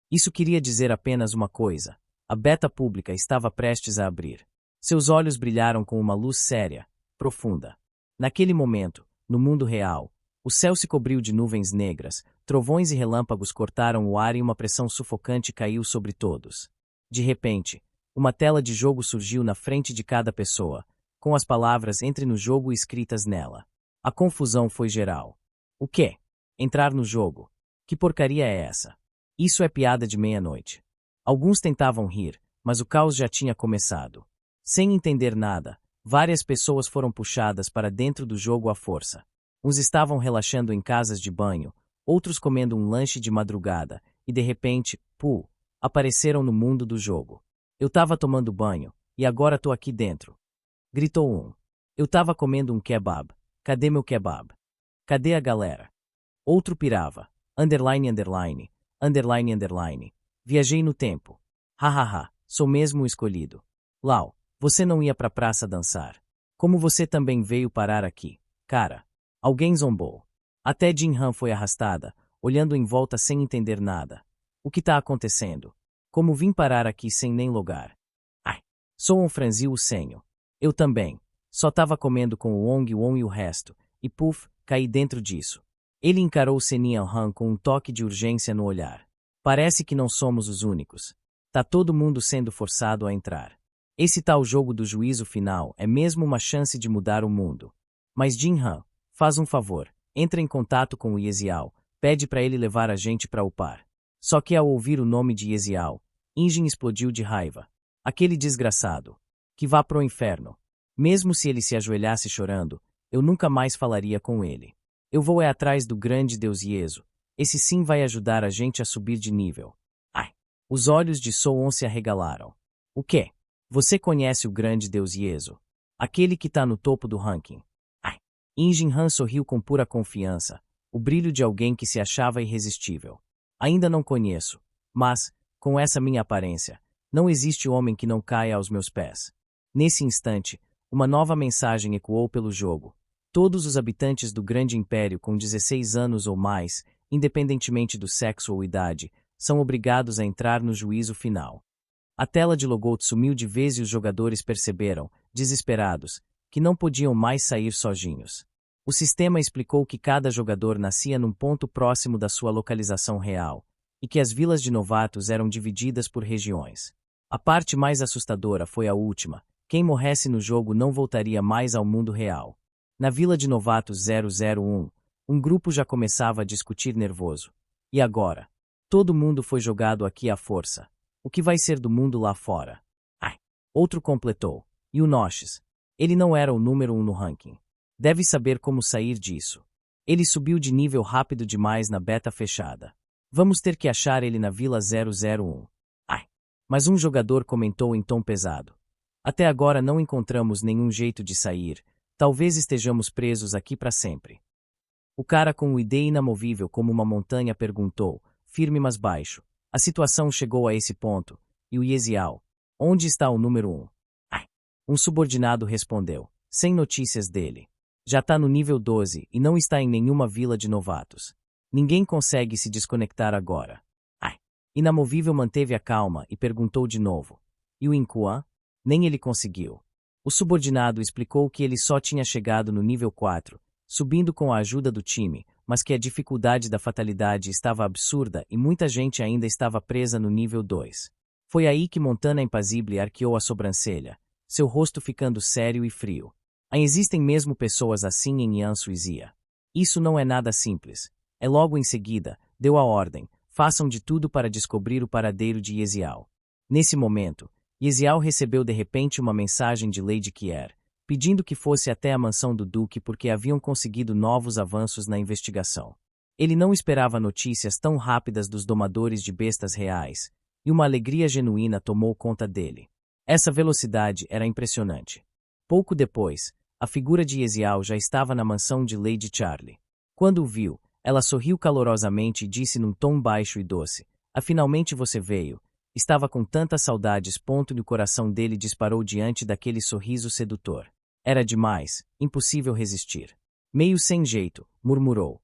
Isso queria dizer apenas uma coisa. A beta pública estava prestes a abrir. Seus olhos brilharam com uma luz séria, profunda. Naquele momento, no mundo real, o céu se cobriu de nuvens negras, trovões e relâmpagos cortaram o ar e uma pressão sufocante caiu sobre todos. De repente, uma tela de jogo surgiu na frente de cada pessoa, com as palavras "Entre no jogo" escritas nela. A confusão foi geral. O quê? Entrar no jogo? Que porcaria é essa? Isso é piada de meia-noite. Alguns tentavam rir, mas o caos já tinha começado. Sem entender nada, várias pessoas foram puxadas para dentro do jogo à força. Uns estavam relaxando em casas de banho, outros comendo um lanche de madrugada, e de repente, apareceram no mundo do jogo. Eu tava tomando banho, e agora tô aqui dentro. Gritou um. Eu tava comendo um kebab. Cadê meu kebab? Cadê a galera? Outro pirava. Underline, underline, underline, underline. Viajei no tempo. Hahaha, sou mesmo o escolhido. Lau, você não ia pra praça dançar. Como você também veio parar aqui, cara? Alguém zombou. Até Jinhan foi arrastada, olhando em volta sem entender nada. O que tá acontecendo? Como vim parar aqui sem nem lugar? Ai. Soon franziu o senho. Eu também. Só tava comendo com o Wong Won e o resto, e caí dentro disso. Ele encarou Senian Han com um toque de urgência no olhar. Parece que não somos os únicos. Tá todo mundo sendo forçado a entrar. Esse tal jogo do juízo final é mesmo uma chance de mudar o mundo. Mas Jinhan, faz um favor, entra em contato com o Yesial, pede pra ele levar a gente pra upar. Só que ao ouvir o nome de Yesial, Injin explodiu de raiva. Aquele desgraçado. Que vá pro inferno. Mesmo se ele se ajoelhasse chorando, eu nunca mais falaria com ele. Eu vou atrás do grande Deus Ieso. Esse sim vai ajudar a gente a subir de nível. Ai. Os olhos de Soon se arregalaram. O quê? Você conhece o grande Deus Ieso? Aquele que tá no topo do ranking. Ai. Injin Han sorriu com pura confiança, o brilho de alguém que se achava irresistível. Ainda não conheço, mas, com essa minha aparência, não existe homem que não caia aos meus pés. Nesse instante, uma nova mensagem ecoou pelo jogo. Todos os habitantes do Grande Império com 16 anos ou mais, independentemente do sexo ou idade, são obrigados a entrar no juízo final. A tela de logout sumiu de vez e os jogadores perceberam, desesperados, que não podiam mais sair sozinhos. O sistema explicou que cada jogador nascia num ponto próximo da sua localização real, e que as vilas de novatos eram divididas por regiões. A parte mais assustadora foi a última: quem morresse no jogo não voltaria mais ao mundo real. Na Vila de Novatos 001, um grupo já começava a discutir nervoso. E agora? Todo mundo foi jogado aqui à força. O que vai ser do mundo lá fora? Ai! Outro completou. E o Noches? Ele não era o número 1 no ranking. Deve saber como sair disso. Ele subiu de nível rápido demais na beta fechada. Vamos ter que achar ele na Vila 001. Ai! Mas um jogador comentou em tom pesado. Até agora não encontramos nenhum jeito de sair. Talvez estejamos presos aqui para sempre. O cara com o ID inamovível como uma montanha perguntou, firme mas baixo. A situação chegou a esse ponto. E o Yesial? Onde está o número 1? Ai! Um subordinado respondeu, sem notícias dele. Já tá no nível 12 e não está em nenhuma vila de novatos. Ninguém consegue se desconectar agora. Ai! Inamovível manteve a calma e perguntou de novo. E o Incuan? Nem ele conseguiu. O subordinado explicou que ele só tinha chegado no nível 4, subindo com a ajuda do time, mas que a dificuldade da fatalidade estava absurda e muita gente ainda estava presa no nível 2. Foi aí que Montana Impassível arqueou a sobrancelha, seu rosto ficando sério e frio. Existem mesmo pessoas assim em Yan Suizia. Isso não é nada simples. Logo em seguida, deu a ordem, façam de tudo para descobrir o paradeiro de Yesial. Nesse momento, Yesial recebeu de repente uma mensagem de Lady Kier, pedindo que fosse até a mansão do Duque porque haviam conseguido novos avanços na investigação. Ele não esperava notícias tão rápidas dos domadores de bestas reais, e uma alegria genuína tomou conta dele. Essa velocidade era impressionante. Pouco depois, a figura de Yesial já estava na mansão de Lady Charlie. Quando o viu, ela sorriu calorosamente e disse num tom baixo e doce, finalmente você veio. Estava com tantas saudades. E o coração dele disparou diante daquele sorriso sedutor. Era demais, impossível resistir. Meio sem jeito, murmurou.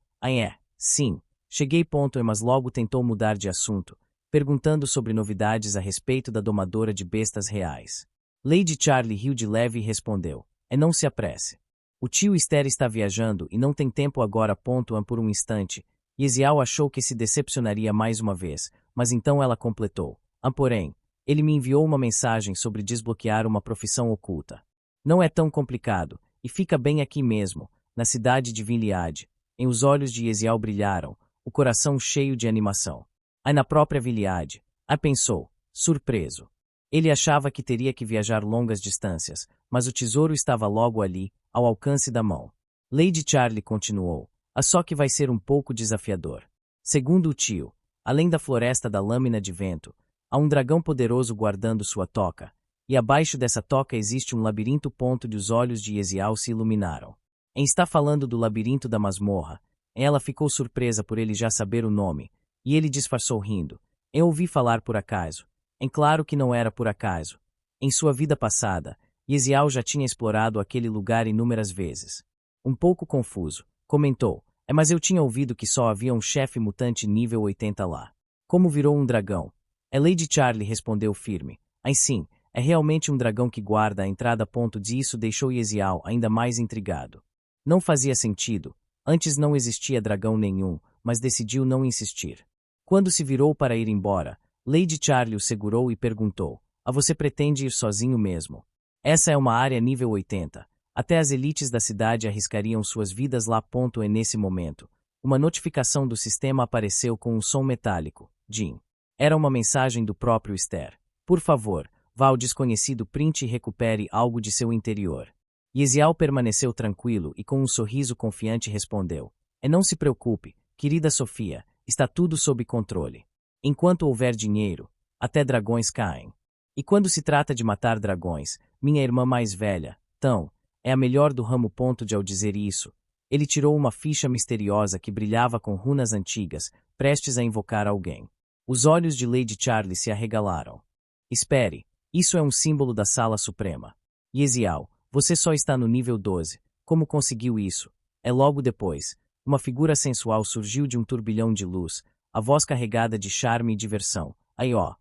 Sim, cheguei. Mas logo tentou mudar de assunto, perguntando sobre novidades a respeito da domadora de bestas reais. Lady Charlie riu de leve e respondeu. Não se apresse. O tio Esther está viajando e não tem tempo agora. Por um instante, Yesial achou que se decepcionaria mais uma vez, mas então ela completou. Porém, ele me enviou uma mensagem sobre desbloquear uma profissão oculta. Não é tão complicado, e fica bem aqui mesmo, na cidade de Vinliad. Os olhos de Yesial brilharam, o coração cheio de animação. Na própria Vinliad. Pensou, surpreso. Ele achava que teria que viajar longas distâncias, mas o tesouro estava logo ali, ao alcance da mão. Lady Charlie continuou. Só que vai ser um pouco desafiador. Segundo o tio, além da floresta da lâmina de vento, há um dragão poderoso guardando sua toca, e abaixo dessa toca existe um labirinto. Os olhos de Yesial se iluminaram. Está falando do labirinto da masmorra. Ela ficou surpresa por ele já saber o nome, e ele disfarçou rindo. Ouvi falar por acaso. Claro que não era por acaso. Em sua vida passada, Yesial já tinha explorado aquele lugar inúmeras vezes. Um pouco confuso, comentou. Mas eu tinha ouvido que só havia um chefe mutante nível 80 lá. Como virou um dragão? Lady Charlie respondeu firme. Sim, é realmente um dragão que guarda a entrada. Isso deixou Yesial ainda mais intrigado. Não fazia sentido. Antes não existia dragão nenhum, mas decidiu não insistir. Quando se virou para ir embora, Lady Charlie o segurou e perguntou. Você pretende ir sozinho mesmo? Essa é uma área nível 80. Até as elites da cidade arriscariam suas vidas lá. Nesse momento, uma notificação do sistema apareceu com um som metálico. Jim. Era uma mensagem do próprio Esther. Por favor, vá ao desconhecido print e recupere algo de seu interior. Yesial permaneceu tranquilo e com um sorriso confiante respondeu. Não se preocupe, querida Sofia, está tudo sob controle. Enquanto houver dinheiro, até dragões caem. E quando se trata de matar dragões, minha irmã mais velha, Tão, é a melhor do ramo. Ao dizer isso, ele tirou uma ficha misteriosa que brilhava com runas antigas, prestes a invocar alguém. Os olhos de Lady Charlie se arregalaram. Espere, isso é um símbolo da Sala Suprema. Yesial, você só está no nível 12. Como conseguiu isso? É logo depois. Uma figura sensual surgiu de um turbilhão de luz, a voz carregada de charme e diversão. Aí ó,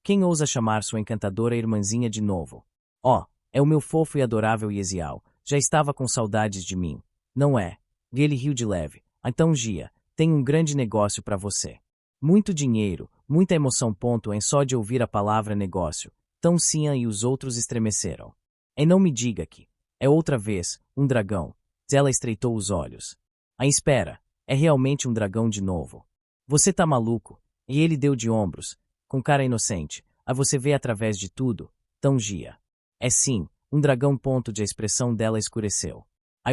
quem ousa chamar sua encantadora irmãzinha de novo? Ó, é o meu fofo e adorável Yesial, já estava com saudades de mim. Não é? E ele riu de leve. Então Gia, tenho um grande negócio para você. Muito dinheiro, muita emoção. Em só de ouvir a palavra negócio. Tão Cian e os outros estremeceram. E não me diga que é outra vez, um dragão. Ela estreitou os olhos. Espera, é realmente um dragão de novo. Você tá maluco? E ele deu de ombros, com cara inocente. A você vê através de tudo, tão Gia. É sim, um dragão. De a expressão dela escureceu.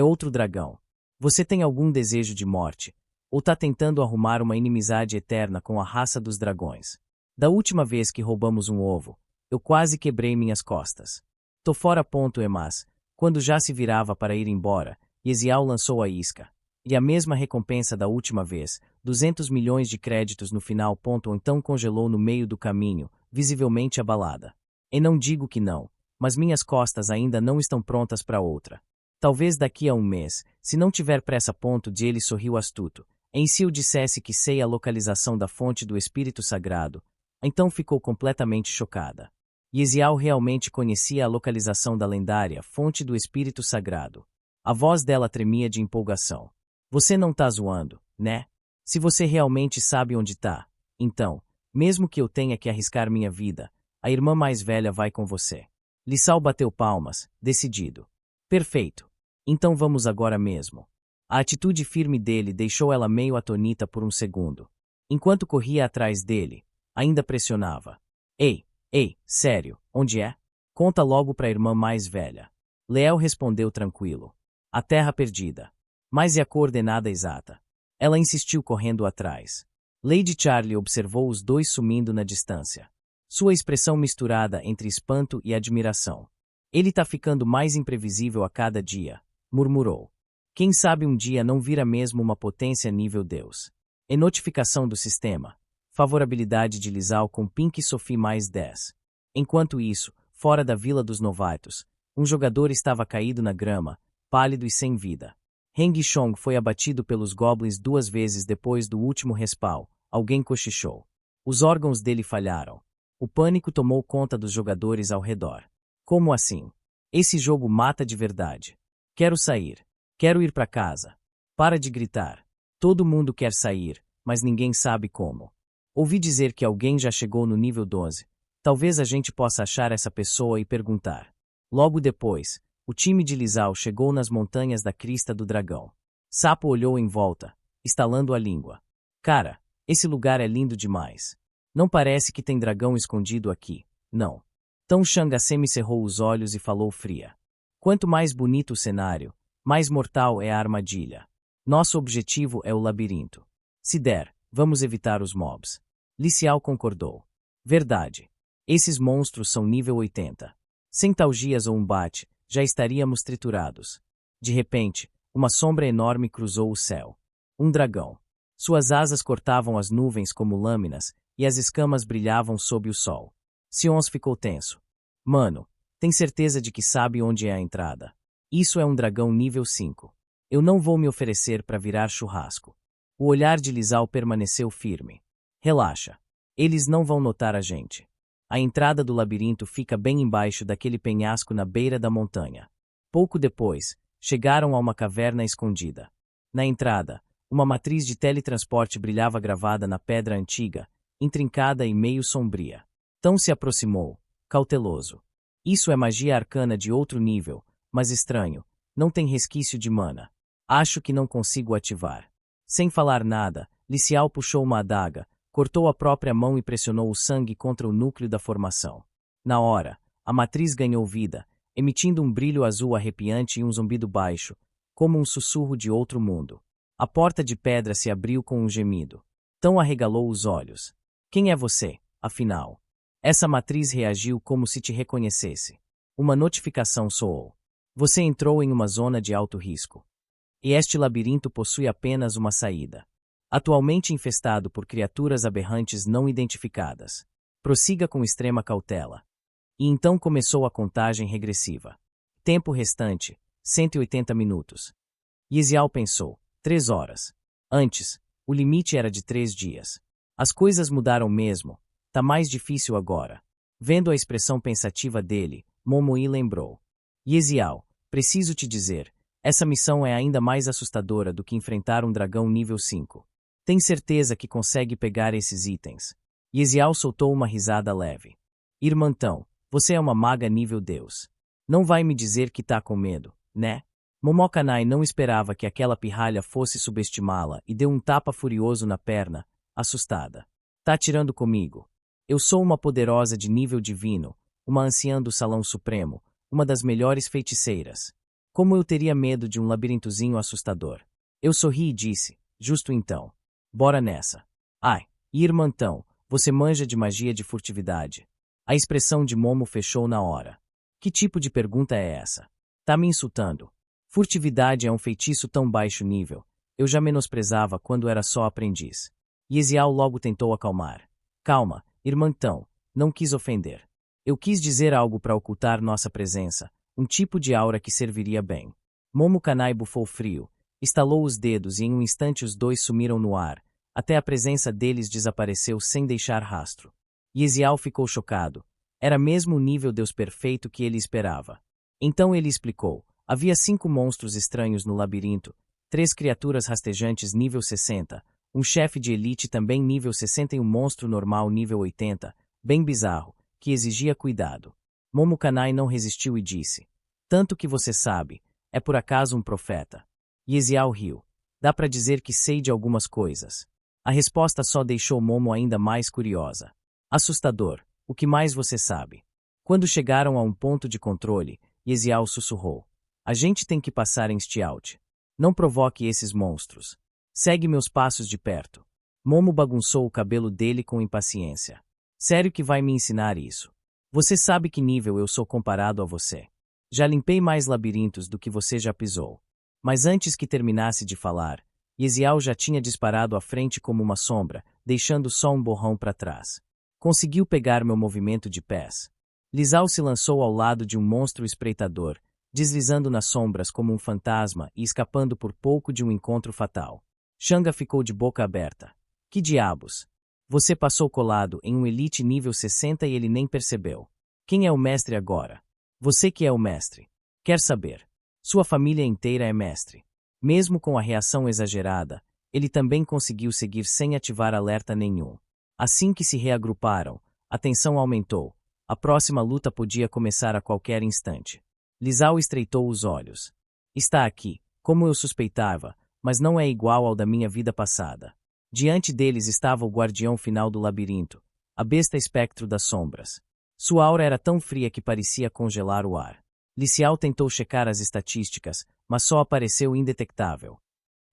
Outro dragão. Você tem algum desejo de morte? Ou tá tentando arrumar uma inimizade eterna com a raça dos dragões? Da última vez que roubamos um ovo, eu quase quebrei minhas costas. Tô fora. Mas, quando já se virava para ir embora, Yesial lançou a isca. E a mesma recompensa da última vez, 200 milhões de créditos no final. Então congelou no meio do caminho, visivelmente abalada. E não digo que não, mas minhas costas ainda não estão prontas para outra. Talvez daqui a um mês, se não tiver pressa. De ele sorriu astuto. E se eu dissesse que sei a localização da fonte do Espírito Sagrado, então ficou completamente chocada. Yesial realmente conhecia a localização da lendária fonte do Espírito Sagrado. A voz dela tremia de empolgação. Você não tá zoando, né? Se você realmente sabe onde tá, então, mesmo que eu tenha que arriscar minha vida, a irmã mais velha vai com você. Lissau bateu palmas, decidido. Perfeito. Então vamos agora mesmo. A atitude firme dele deixou ela meio atônita por um segundo. Enquanto corria atrás dele, ainda pressionava. Ei, sério, onde é? Conta logo pra irmã mais velha. Leel respondeu tranquilo. A terra perdida. Mas e a coordenada exata? Ela insistiu correndo atrás. Lady Charlie observou os dois sumindo na distância. Sua expressão misturada entre espanto e admiração. Ele tá ficando mais imprevisível a cada dia, murmurou. Quem sabe um dia não vira mesmo uma potência nível Deus. E notificação do sistema. Favorabilidade de Lissau com Pink e Sophie mais 10. Enquanto isso, fora da Vila dos Novatos, um jogador estava caído na grama, pálido e sem vida. Heng Chong foi abatido pelos goblins 2 vezes depois do último respawn. Alguém cochichou. Os órgãos dele falharam. O pânico tomou conta dos jogadores ao redor. Como assim? Esse jogo mata de verdade. Quero sair. Quero ir para casa. Para de gritar. Todo mundo quer sair, mas ninguém sabe como. Ouvi dizer que alguém já chegou no nível 12. Talvez a gente possa achar essa pessoa e perguntar. Logo depois, o time de Lissau chegou nas montanhas da Crista do Dragão. Sapo olhou em volta, estalando a língua. Cara, esse lugar é lindo demais. Não parece que tem dragão escondido aqui, não. Então Shang cerrou os olhos e falou fria. Quanto mais bonito o cenário, mais mortal é a armadilha. Nosso objetivo é o labirinto. Se der, vamos evitar os mobs. Licial concordou. Verdade. Esses monstros são nível 80. Sem talgias ou um bate, já estaríamos triturados. De repente, uma sombra enorme cruzou o céu. Um dragão. Suas asas cortavam as nuvens como lâminas, e as escamas brilhavam sob o sol. Sions ficou tenso. Mano, tem certeza de que sabe onde é a entrada? Isso é um dragão nível 5. Eu não vou me oferecer para virar churrasco. O olhar de Lissau permaneceu firme. Relaxa. Eles não vão notar a gente. A entrada do labirinto fica bem embaixo daquele penhasco na beira da montanha. Pouco depois, chegaram a uma caverna escondida. Na entrada, uma matriz de teletransporte brilhava gravada na pedra antiga, intrincada e meio sombria. Tão se aproximou, cauteloso. Isso é magia arcana de outro nível, mas estranho, não tem resquício de mana. Acho que não consigo ativar. Sem falar nada, Licial puxou uma adaga, cortou a própria mão e pressionou o sangue contra o núcleo da formação. Na hora, a matriz ganhou vida, emitindo um brilho azul arrepiante e um zumbido baixo, como um sussurro de outro mundo. A porta de pedra se abriu com um gemido. Tão arregalou os olhos. Quem é você, afinal? Essa matriz reagiu como se te reconhecesse. Uma notificação soou. Você entrou em uma zona de alto risco. E este labirinto possui apenas uma saída. Atualmente infestado por criaturas aberrantes não identificadas. Prossiga com extrema cautela. E então começou a contagem regressiva. Tempo restante, 180 minutos. Yesial pensou. 3 horas. Antes, o limite era de 3 dias. As coisas mudaram mesmo. Tá mais difícil agora. Vendo a expressão pensativa dele, Momoi lembrou. Yesial, preciso te dizer, essa missão é ainda mais assustadora do que enfrentar um dragão nível 5. Tem certeza que consegue pegar esses itens? Yesial soltou uma risada leve. Irmãtão, você é uma maga nível Deus. Não vai me dizer que tá com medo, né? Momokanai não esperava que aquela pirralha fosse subestimá-la e deu um tapa furioso na perna, assustada. Tá tirando comigo? Eu sou uma poderosa de nível divino, uma anciã do Salão Supremo, uma das melhores feiticeiras. Como eu teria medo de um labirintozinho assustador? Eu sorri e disse, justo então. Bora nessa. Ai, irmãtão, você manja de magia de furtividade. A expressão de Momo fechou na hora. Que tipo de pergunta é essa? Tá me insultando? Furtividade é um feitiço tão baixo nível. Eu já menosprezava quando era só aprendiz. Yesial logo tentou acalmar. Calma, irmãtão, não quis ofender. Eu quis dizer algo para ocultar nossa presença, um tipo de aura que serviria bem. Momokanai bufou frio, estalou os dedos e em um instante os dois sumiram no ar, até a presença deles desapareceu sem deixar rastro. Yesial ficou chocado. Era mesmo o nível Deus perfeito que ele esperava. Então ele explicou. Havia 5 monstros estranhos no labirinto, 3 criaturas rastejantes nível 60, um chefe de elite também nível 60 e um monstro normal nível 80, bem bizarro, que exigia cuidado. Momokanai não resistiu e disse. Tanto que você sabe, é por acaso um profeta? Yesial riu. Dá pra dizer que sei de algumas coisas. A resposta só deixou Momo ainda mais curiosa. Assustador, o que mais você sabe? Quando chegaram a um ponto de controle, Yesial sussurrou. A gente tem que passar em Stialt. Não provoque esses monstros. Segue meus passos de perto. Momo bagunçou o cabelo dele com impaciência. Sério que vai me ensinar isso? Você sabe que nível eu sou comparado a você. Já limpei mais labirintos do que você já pisou. Mas antes que terminasse de falar, Yesial já tinha disparado à frente como uma sombra, deixando só um borrão para trás. Conseguiu pegar meu movimento de pés. Lisao se lançou ao lado de um monstro espreitador, deslizando nas sombras como um fantasma e escapando por pouco de um encontro fatal. Xanga ficou de boca aberta. Que diabos? Você passou colado em um elite nível 60 e ele nem percebeu. Quem é o mestre agora? Você que é o mestre. Quer saber? Sua família inteira é mestre. Mesmo com a reação exagerada, ele também conseguiu seguir sem ativar alerta nenhum. Assim que se reagruparam, a tensão aumentou. A próxima luta podia começar a qualquer instante. Lisao estreitou os olhos. Está aqui, como eu suspeitava, mas não é igual ao da minha vida passada. Diante deles estava o guardião final do labirinto, a besta espectro das sombras. Sua aura era tão fria que parecia congelar o ar. Licial tentou checar as estatísticas, mas só apareceu indetectável.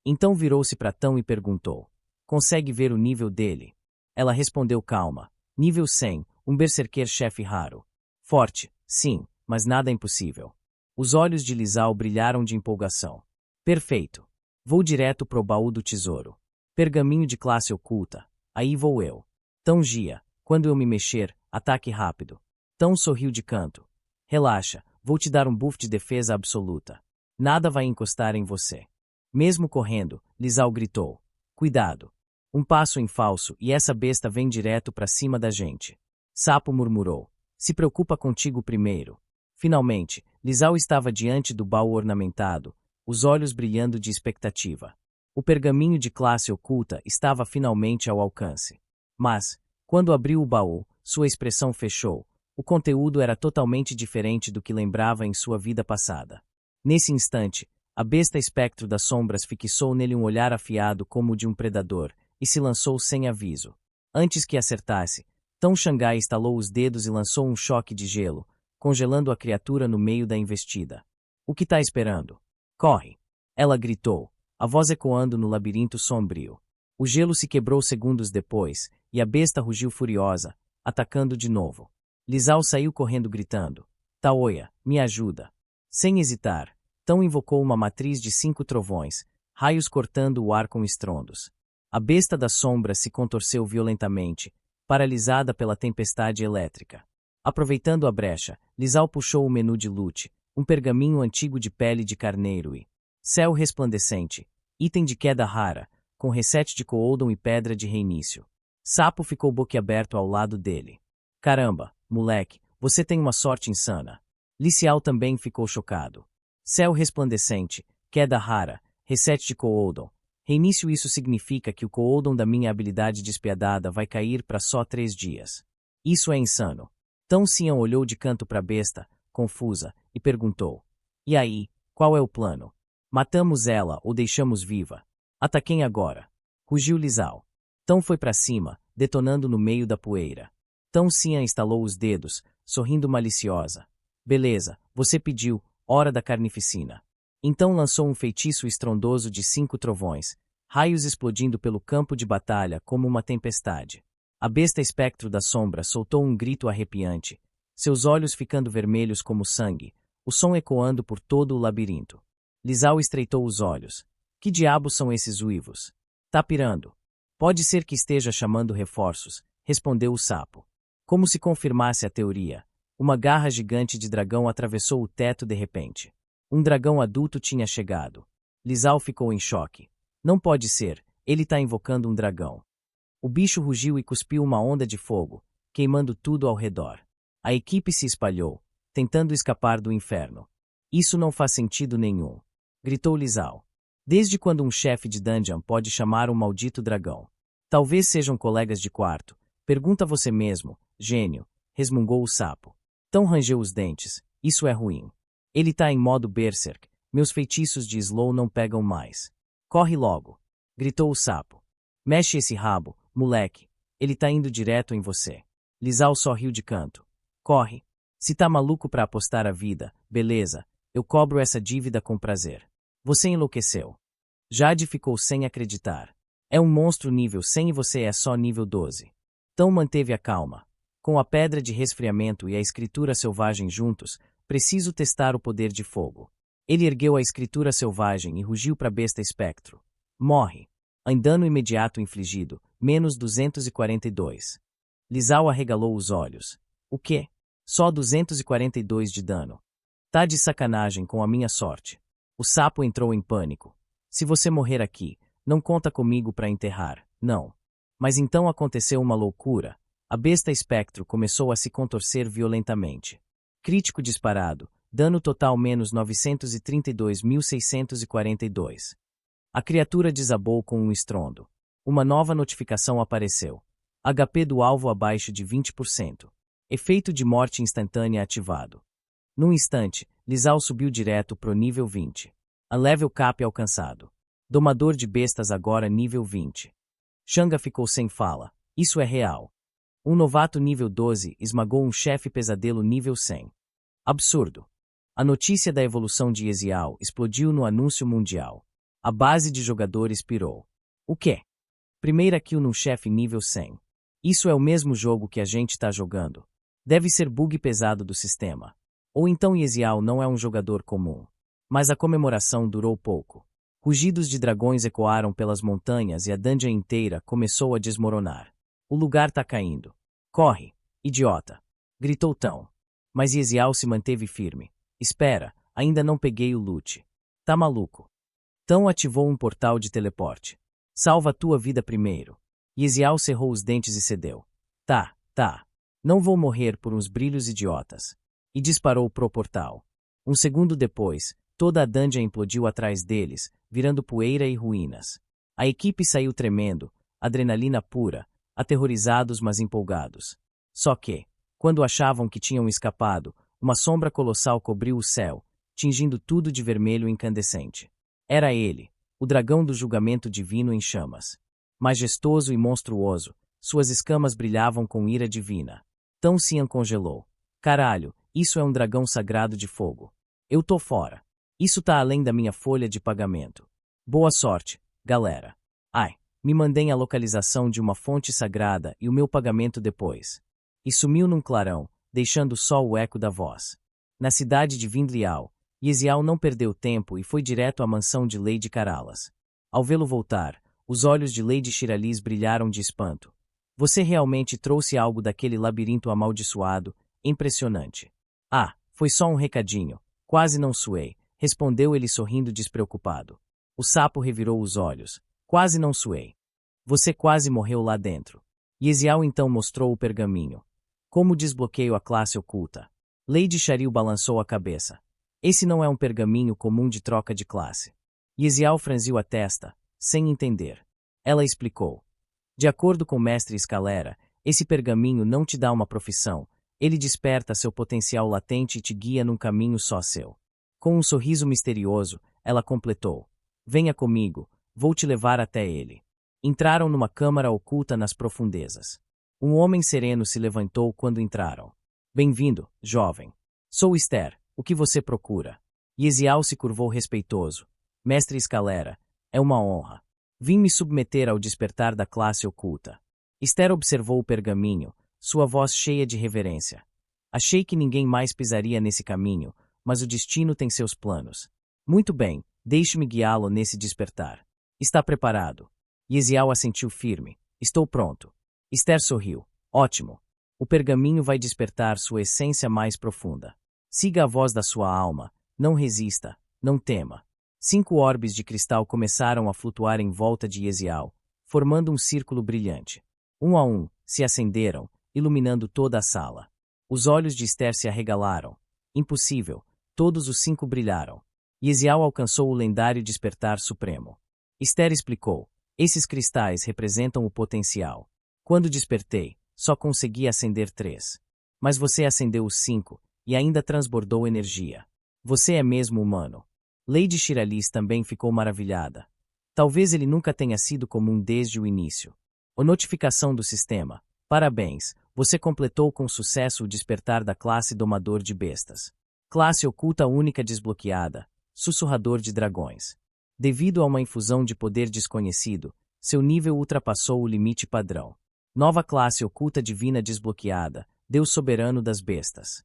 Então virou-se para Tão e perguntou. Consegue ver o nível dele? Ela respondeu calma. Nível 100, um berserker chefe raro. Forte, sim, mas nada impossível. Os olhos de Lisao brilharam de empolgação. Perfeito. Vou direto pro baú do tesouro. Pergaminho de classe oculta. Aí vou eu. Tão Gia, quando eu me mexer, ataque rápido. Tão sorriu de canto. Relaxa, vou te dar um buff de defesa absoluta. Nada vai encostar em você. Mesmo correndo, Lisao gritou. Cuidado. Um passo em falso e essa besta vem direto pra cima da gente. Sapo murmurou. Se preocupa contigo primeiro. Finalmente, Lisao estava diante do baú ornamentado, os olhos brilhando de expectativa. O pergaminho de classe oculta estava finalmente ao alcance. Mas, quando abriu o baú, sua expressão fechou. O conteúdo era totalmente diferente do que lembrava em sua vida passada. Nesse instante, a besta espectro das sombras fixou nele um olhar afiado como o de um predador e se lançou sem aviso. Antes que acertasse, Tão Xangai estalou os dedos e lançou um choque de gelo, congelando a criatura no meio da investida. O que tá esperando? Corre! Ela gritou, a voz ecoando no labirinto sombrio. O gelo se quebrou segundos depois, e a besta rugiu furiosa, atacando de novo. Lisao saiu correndo gritando. Taoya, me ajuda. Sem hesitar, Tão invocou uma matriz de 5 trovões, raios cortando o ar com estrondos. A besta das sombras se contorceu violentamente, paralisada pela tempestade elétrica. Aproveitando a brecha, Lisao puxou o menu de loot, Um pergaminho antigo de pele de carneiro e céu resplandecente, item de queda rara, com reset de Coldon e pedra de reinício. Sapo ficou boquiaberto ao lado dele. Caramba, moleque, você tem uma sorte insana. Licial também ficou chocado. Céu resplandecente, queda rara, reset de Coldon. Reinício, isso significa que o Coldon da minha habilidade despiadada vai cair para só 3 dias. Isso é insano. Tão Cian olhou de canto para a besta, confusa, e perguntou. E aí, qual é o plano? Matamos ela ou deixamos viva? Ataquem agora. Rugiu Lizal. Tão foi para cima, detonando no meio da poeira. Tão Cian estalou os dedos, sorrindo maliciosa. Beleza, você pediu, hora da carnificina. Então lançou um feitiço estrondoso de 5 trovões, raios explodindo pelo campo de batalha como uma tempestade. A besta espectro da sombra soltou um grito arrepiante, seus olhos ficando vermelhos como sangue, o som ecoando por todo o labirinto. Lizal estreitou os olhos. Que diabos são esses uivos? Tá pirando. Pode ser que esteja chamando reforços, respondeu o sapo. Como se confirmasse a teoria, uma garra gigante de dragão atravessou o teto de repente. Um dragão adulto tinha chegado. Lizal ficou em choque. Não pode ser, ele tá invocando um dragão. O bicho rugiu e cuspiu uma onda de fogo, queimando tudo ao redor. A equipe se espalhou, tentando escapar do inferno. Isso não faz sentido nenhum, gritou Lizal. Desde quando um chefe de dungeon pode chamar um maldito dragão? Talvez sejam colegas de quarto. Pergunta você mesmo, gênio, resmungou o sapo. Tão rangeu os dentes. Isso é ruim. Ele tá em modo berserk. Meus feitiços de slow não pegam mais. Corre logo, gritou o sapo. Mexe esse rabo, moleque. Ele tá indo direto em você. Lizal só riu de canto. Corre. Se tá maluco pra apostar a vida, beleza, eu cobro essa dívida com prazer. Você enlouqueceu. Jade ficou sem acreditar. É um monstro nível 100 e você é só nível 12. Tão manteve a calma. Com a pedra de resfriamento e a escritura selvagem juntos, preciso testar o poder de fogo. Ele ergueu a escritura selvagem e rugiu para a besta espectro. Morre. Em dano imediato infligido, menos 242. Lizal arregalou os olhos. O quê? Só 242 de dano. Tá de sacanagem com a minha sorte. O sapo entrou em pânico. Se você morrer aqui, não conta comigo para enterrar, não. Mas então aconteceu uma loucura. A besta espectro começou a se contorcer violentamente. Crítico disparado, dano total menos 932.642. A criatura desabou com um estrondo. Uma nova notificação apareceu. HP do alvo abaixo de 20%. Efeito de morte instantânea ativado. Num instante, Lizal subiu direto pro nível 20. A level cap alcançado. Domador de bestas agora nível 20. Xanga ficou sem fala. Isso é real. Um novato nível 12 esmagou um chefe pesadelo nível 100. Absurdo. A notícia da evolução de Ezial explodiu no anúncio mundial. A base de jogadores pirou. O quê? Primeira kill num chefe nível 100. Isso é o mesmo jogo que a gente tá jogando. Deve ser bug pesado do sistema. Ou então Ezial não é um jogador comum. Mas a comemoração durou pouco. Rugidos de dragões ecoaram pelas montanhas e a dungeon inteira começou a desmoronar. O lugar tá caindo. Corre, idiota! Gritou Tão. Mas Ezial se manteve firme. Espera, ainda não peguei o loot. Tá maluco? Tão ativou um portal de teleporte. Salva tua vida primeiro. Ezial cerrou os dentes e cedeu. Tá. Não vou morrer por uns brilhos idiotas. E disparou pro portal. Um segundo depois, toda a dungeon implodiu atrás deles, virando poeira e ruínas. A equipe saiu tremendo, adrenalina pura, aterrorizados mas empolgados. Só que, quando achavam que tinham escapado, uma sombra colossal cobriu o céu, tingindo tudo de vermelho incandescente. Era ele, o dragão do julgamento divino em chamas. Majestoso e monstruoso, suas escamas brilhavam com ira divina. Tão Cian congelou. Caralho, isso é um dragão sagrado de fogo. Eu tô fora. Isso tá além da minha folha de pagamento. Boa sorte, galera. Ai, me mandem a localização de uma fonte sagrada e o meu pagamento depois. E sumiu num clarão, deixando só o eco da voz. Na cidade de Vindlial, Ezial não perdeu tempo e foi direto à mansão de Lady Caralas. Ao vê-lo voltar, os olhos de Lady Shiralis brilharam de espanto. Você realmente trouxe algo daquele labirinto amaldiçoado? Impressionante. Ah, foi só um recadinho. Quase não suei, respondeu ele sorrindo despreocupado. O sapo revirou os olhos. Quase não suei. Você quase morreu lá dentro. Yesial então mostrou o pergaminho. Como desbloqueio a classe oculta? Lady Shariel balançou a cabeça. Esse não é um pergaminho comum de troca de classe. Yesial franziu a testa, sem entender. Ela explicou. De acordo com o mestre Escalera, esse pergaminho não te dá uma profissão, ele desperta seu potencial latente e te guia num caminho só seu. Com um sorriso misterioso, ela completou. Venha comigo, vou te levar até ele. Entraram numa câmara oculta nas profundezas. Um homem sereno se levantou quando entraram. Bem-vindo, jovem. Sou Esther, o que você procura? Yesial se curvou respeitoso. Mestre Escalera, é uma honra. Vim me submeter ao despertar da classe oculta. Esther observou o pergaminho, sua voz cheia de reverência. Achei que ninguém mais pisaria nesse caminho, mas o destino tem seus planos. Muito bem, deixe-me guiá-lo nesse despertar. Está preparado? Yesial assentiu firme. Estou pronto. Esther sorriu. Ótimo. O pergaminho vai despertar sua essência mais profunda. Siga a voz da sua alma. Não resista. Não tema. 5 orbes de cristal começaram a flutuar em volta de Yesial, formando um círculo brilhante. Um a um, se acenderam, iluminando toda a sala. Os olhos de Esther se arregalaram. Impossível. Todos os 5 brilharam. Yesial alcançou o lendário despertar supremo. Esther explicou. Esses cristais representam o potencial. Quando despertei, só consegui acender 3. Mas você acendeu os 5, e ainda transbordou energia. Você é mesmo humano. Lady Shiralis também ficou maravilhada. Talvez ele nunca tenha sido comum desde o início. A notificação do sistema. Parabéns, você completou com sucesso o despertar da classe Domador de Bestas. Classe oculta única desbloqueada. Sussurrador de Dragões. Devido a uma infusão de poder desconhecido, seu nível ultrapassou o limite padrão. Nova classe oculta divina desbloqueada. Deus soberano das bestas.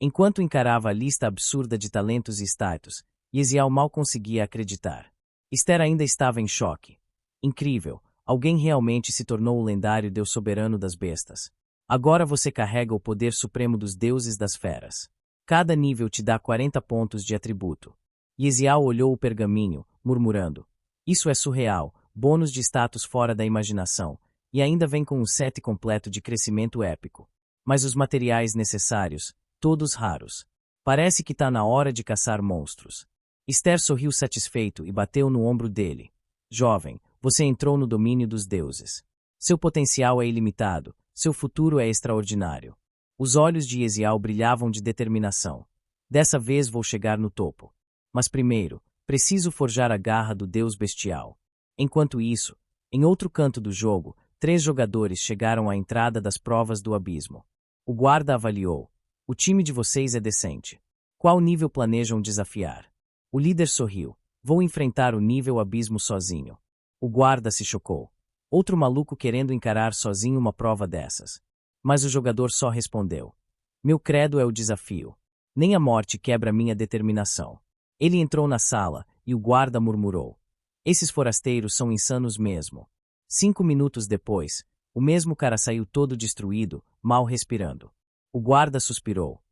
Enquanto encarava a lista absurda de talentos e status, Yesial mal conseguia acreditar. Esther ainda estava em choque. Incrível, alguém realmente se tornou o lendário Deus soberano das bestas. Agora você carrega o poder supremo dos deuses das feras. Cada nível te dá 40 pontos de atributo. Yesial olhou o pergaminho, murmurando. Isso é surreal, bônus de status fora da imaginação, e ainda vem com um set completo de crescimento épico. Mas os materiais necessários, todos raros. Parece que tá na hora de caçar monstros. Esther sorriu satisfeito e bateu no ombro dele. Jovem, você entrou no domínio dos deuses. Seu potencial é ilimitado, seu futuro é extraordinário. Os olhos de Yesial brilhavam de determinação. Dessa vez vou chegar no topo. Mas primeiro, preciso forjar a garra do deus bestial. Enquanto isso, em outro canto do jogo, 3 jogadores chegaram à entrada das provas do abismo. O guarda avaliou. O time de vocês é decente. Qual nível planejam desafiar? O líder sorriu. Vou enfrentar o nível abismo sozinho. O guarda se chocou. Outro maluco querendo encarar sozinho uma prova dessas. Mas o jogador só respondeu. Meu credo é o desafio. Nem a morte quebra minha determinação. Ele entrou na sala, e o guarda murmurou. Esses forasteiros são insanos mesmo. 5 minutos depois, o mesmo cara saiu todo destruído, mal respirando. O guarda suspirou.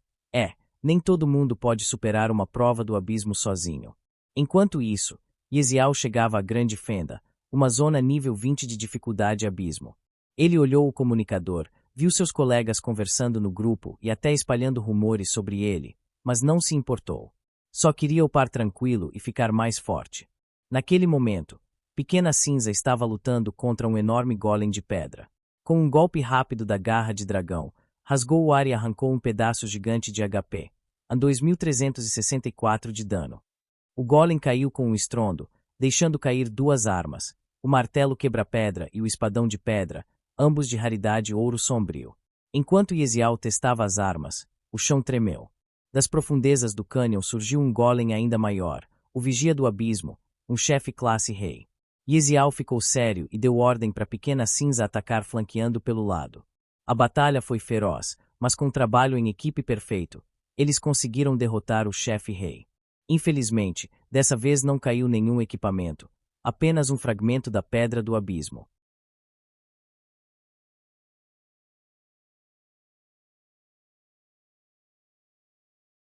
Nem todo mundo pode superar uma prova do abismo sozinho. Enquanto isso, Yesial chegava à grande fenda, uma zona nível 20 de dificuldade abismo. Ele olhou o comunicador, viu seus colegas conversando no grupo e até espalhando rumores sobre ele, mas não se importou. Só queria upar tranquilo e ficar mais forte. Naquele momento, Pequena Cinza estava lutando contra um enorme golem de pedra. Com um golpe rápido da garra de dragão, rasgou o ar e arrancou um pedaço gigante de HP, a 2364 de dano. O golem caiu com um estrondo, deixando cair 2 armas, o martelo quebra-pedra e o espadão de pedra, ambos de raridade ouro sombrio. Enquanto Yesial testava as armas, o chão tremeu. Das profundezas do cânion surgiu um golem ainda maior, o vigia do abismo, um chefe classe rei. Yesial ficou sério e deu ordem para Pequena Cinza atacar flanqueando pelo lado. A batalha foi feroz, mas com trabalho em equipe perfeito, eles conseguiram derrotar o chefe rei. Infelizmente, dessa vez não caiu nenhum equipamento, apenas um fragmento da pedra do abismo.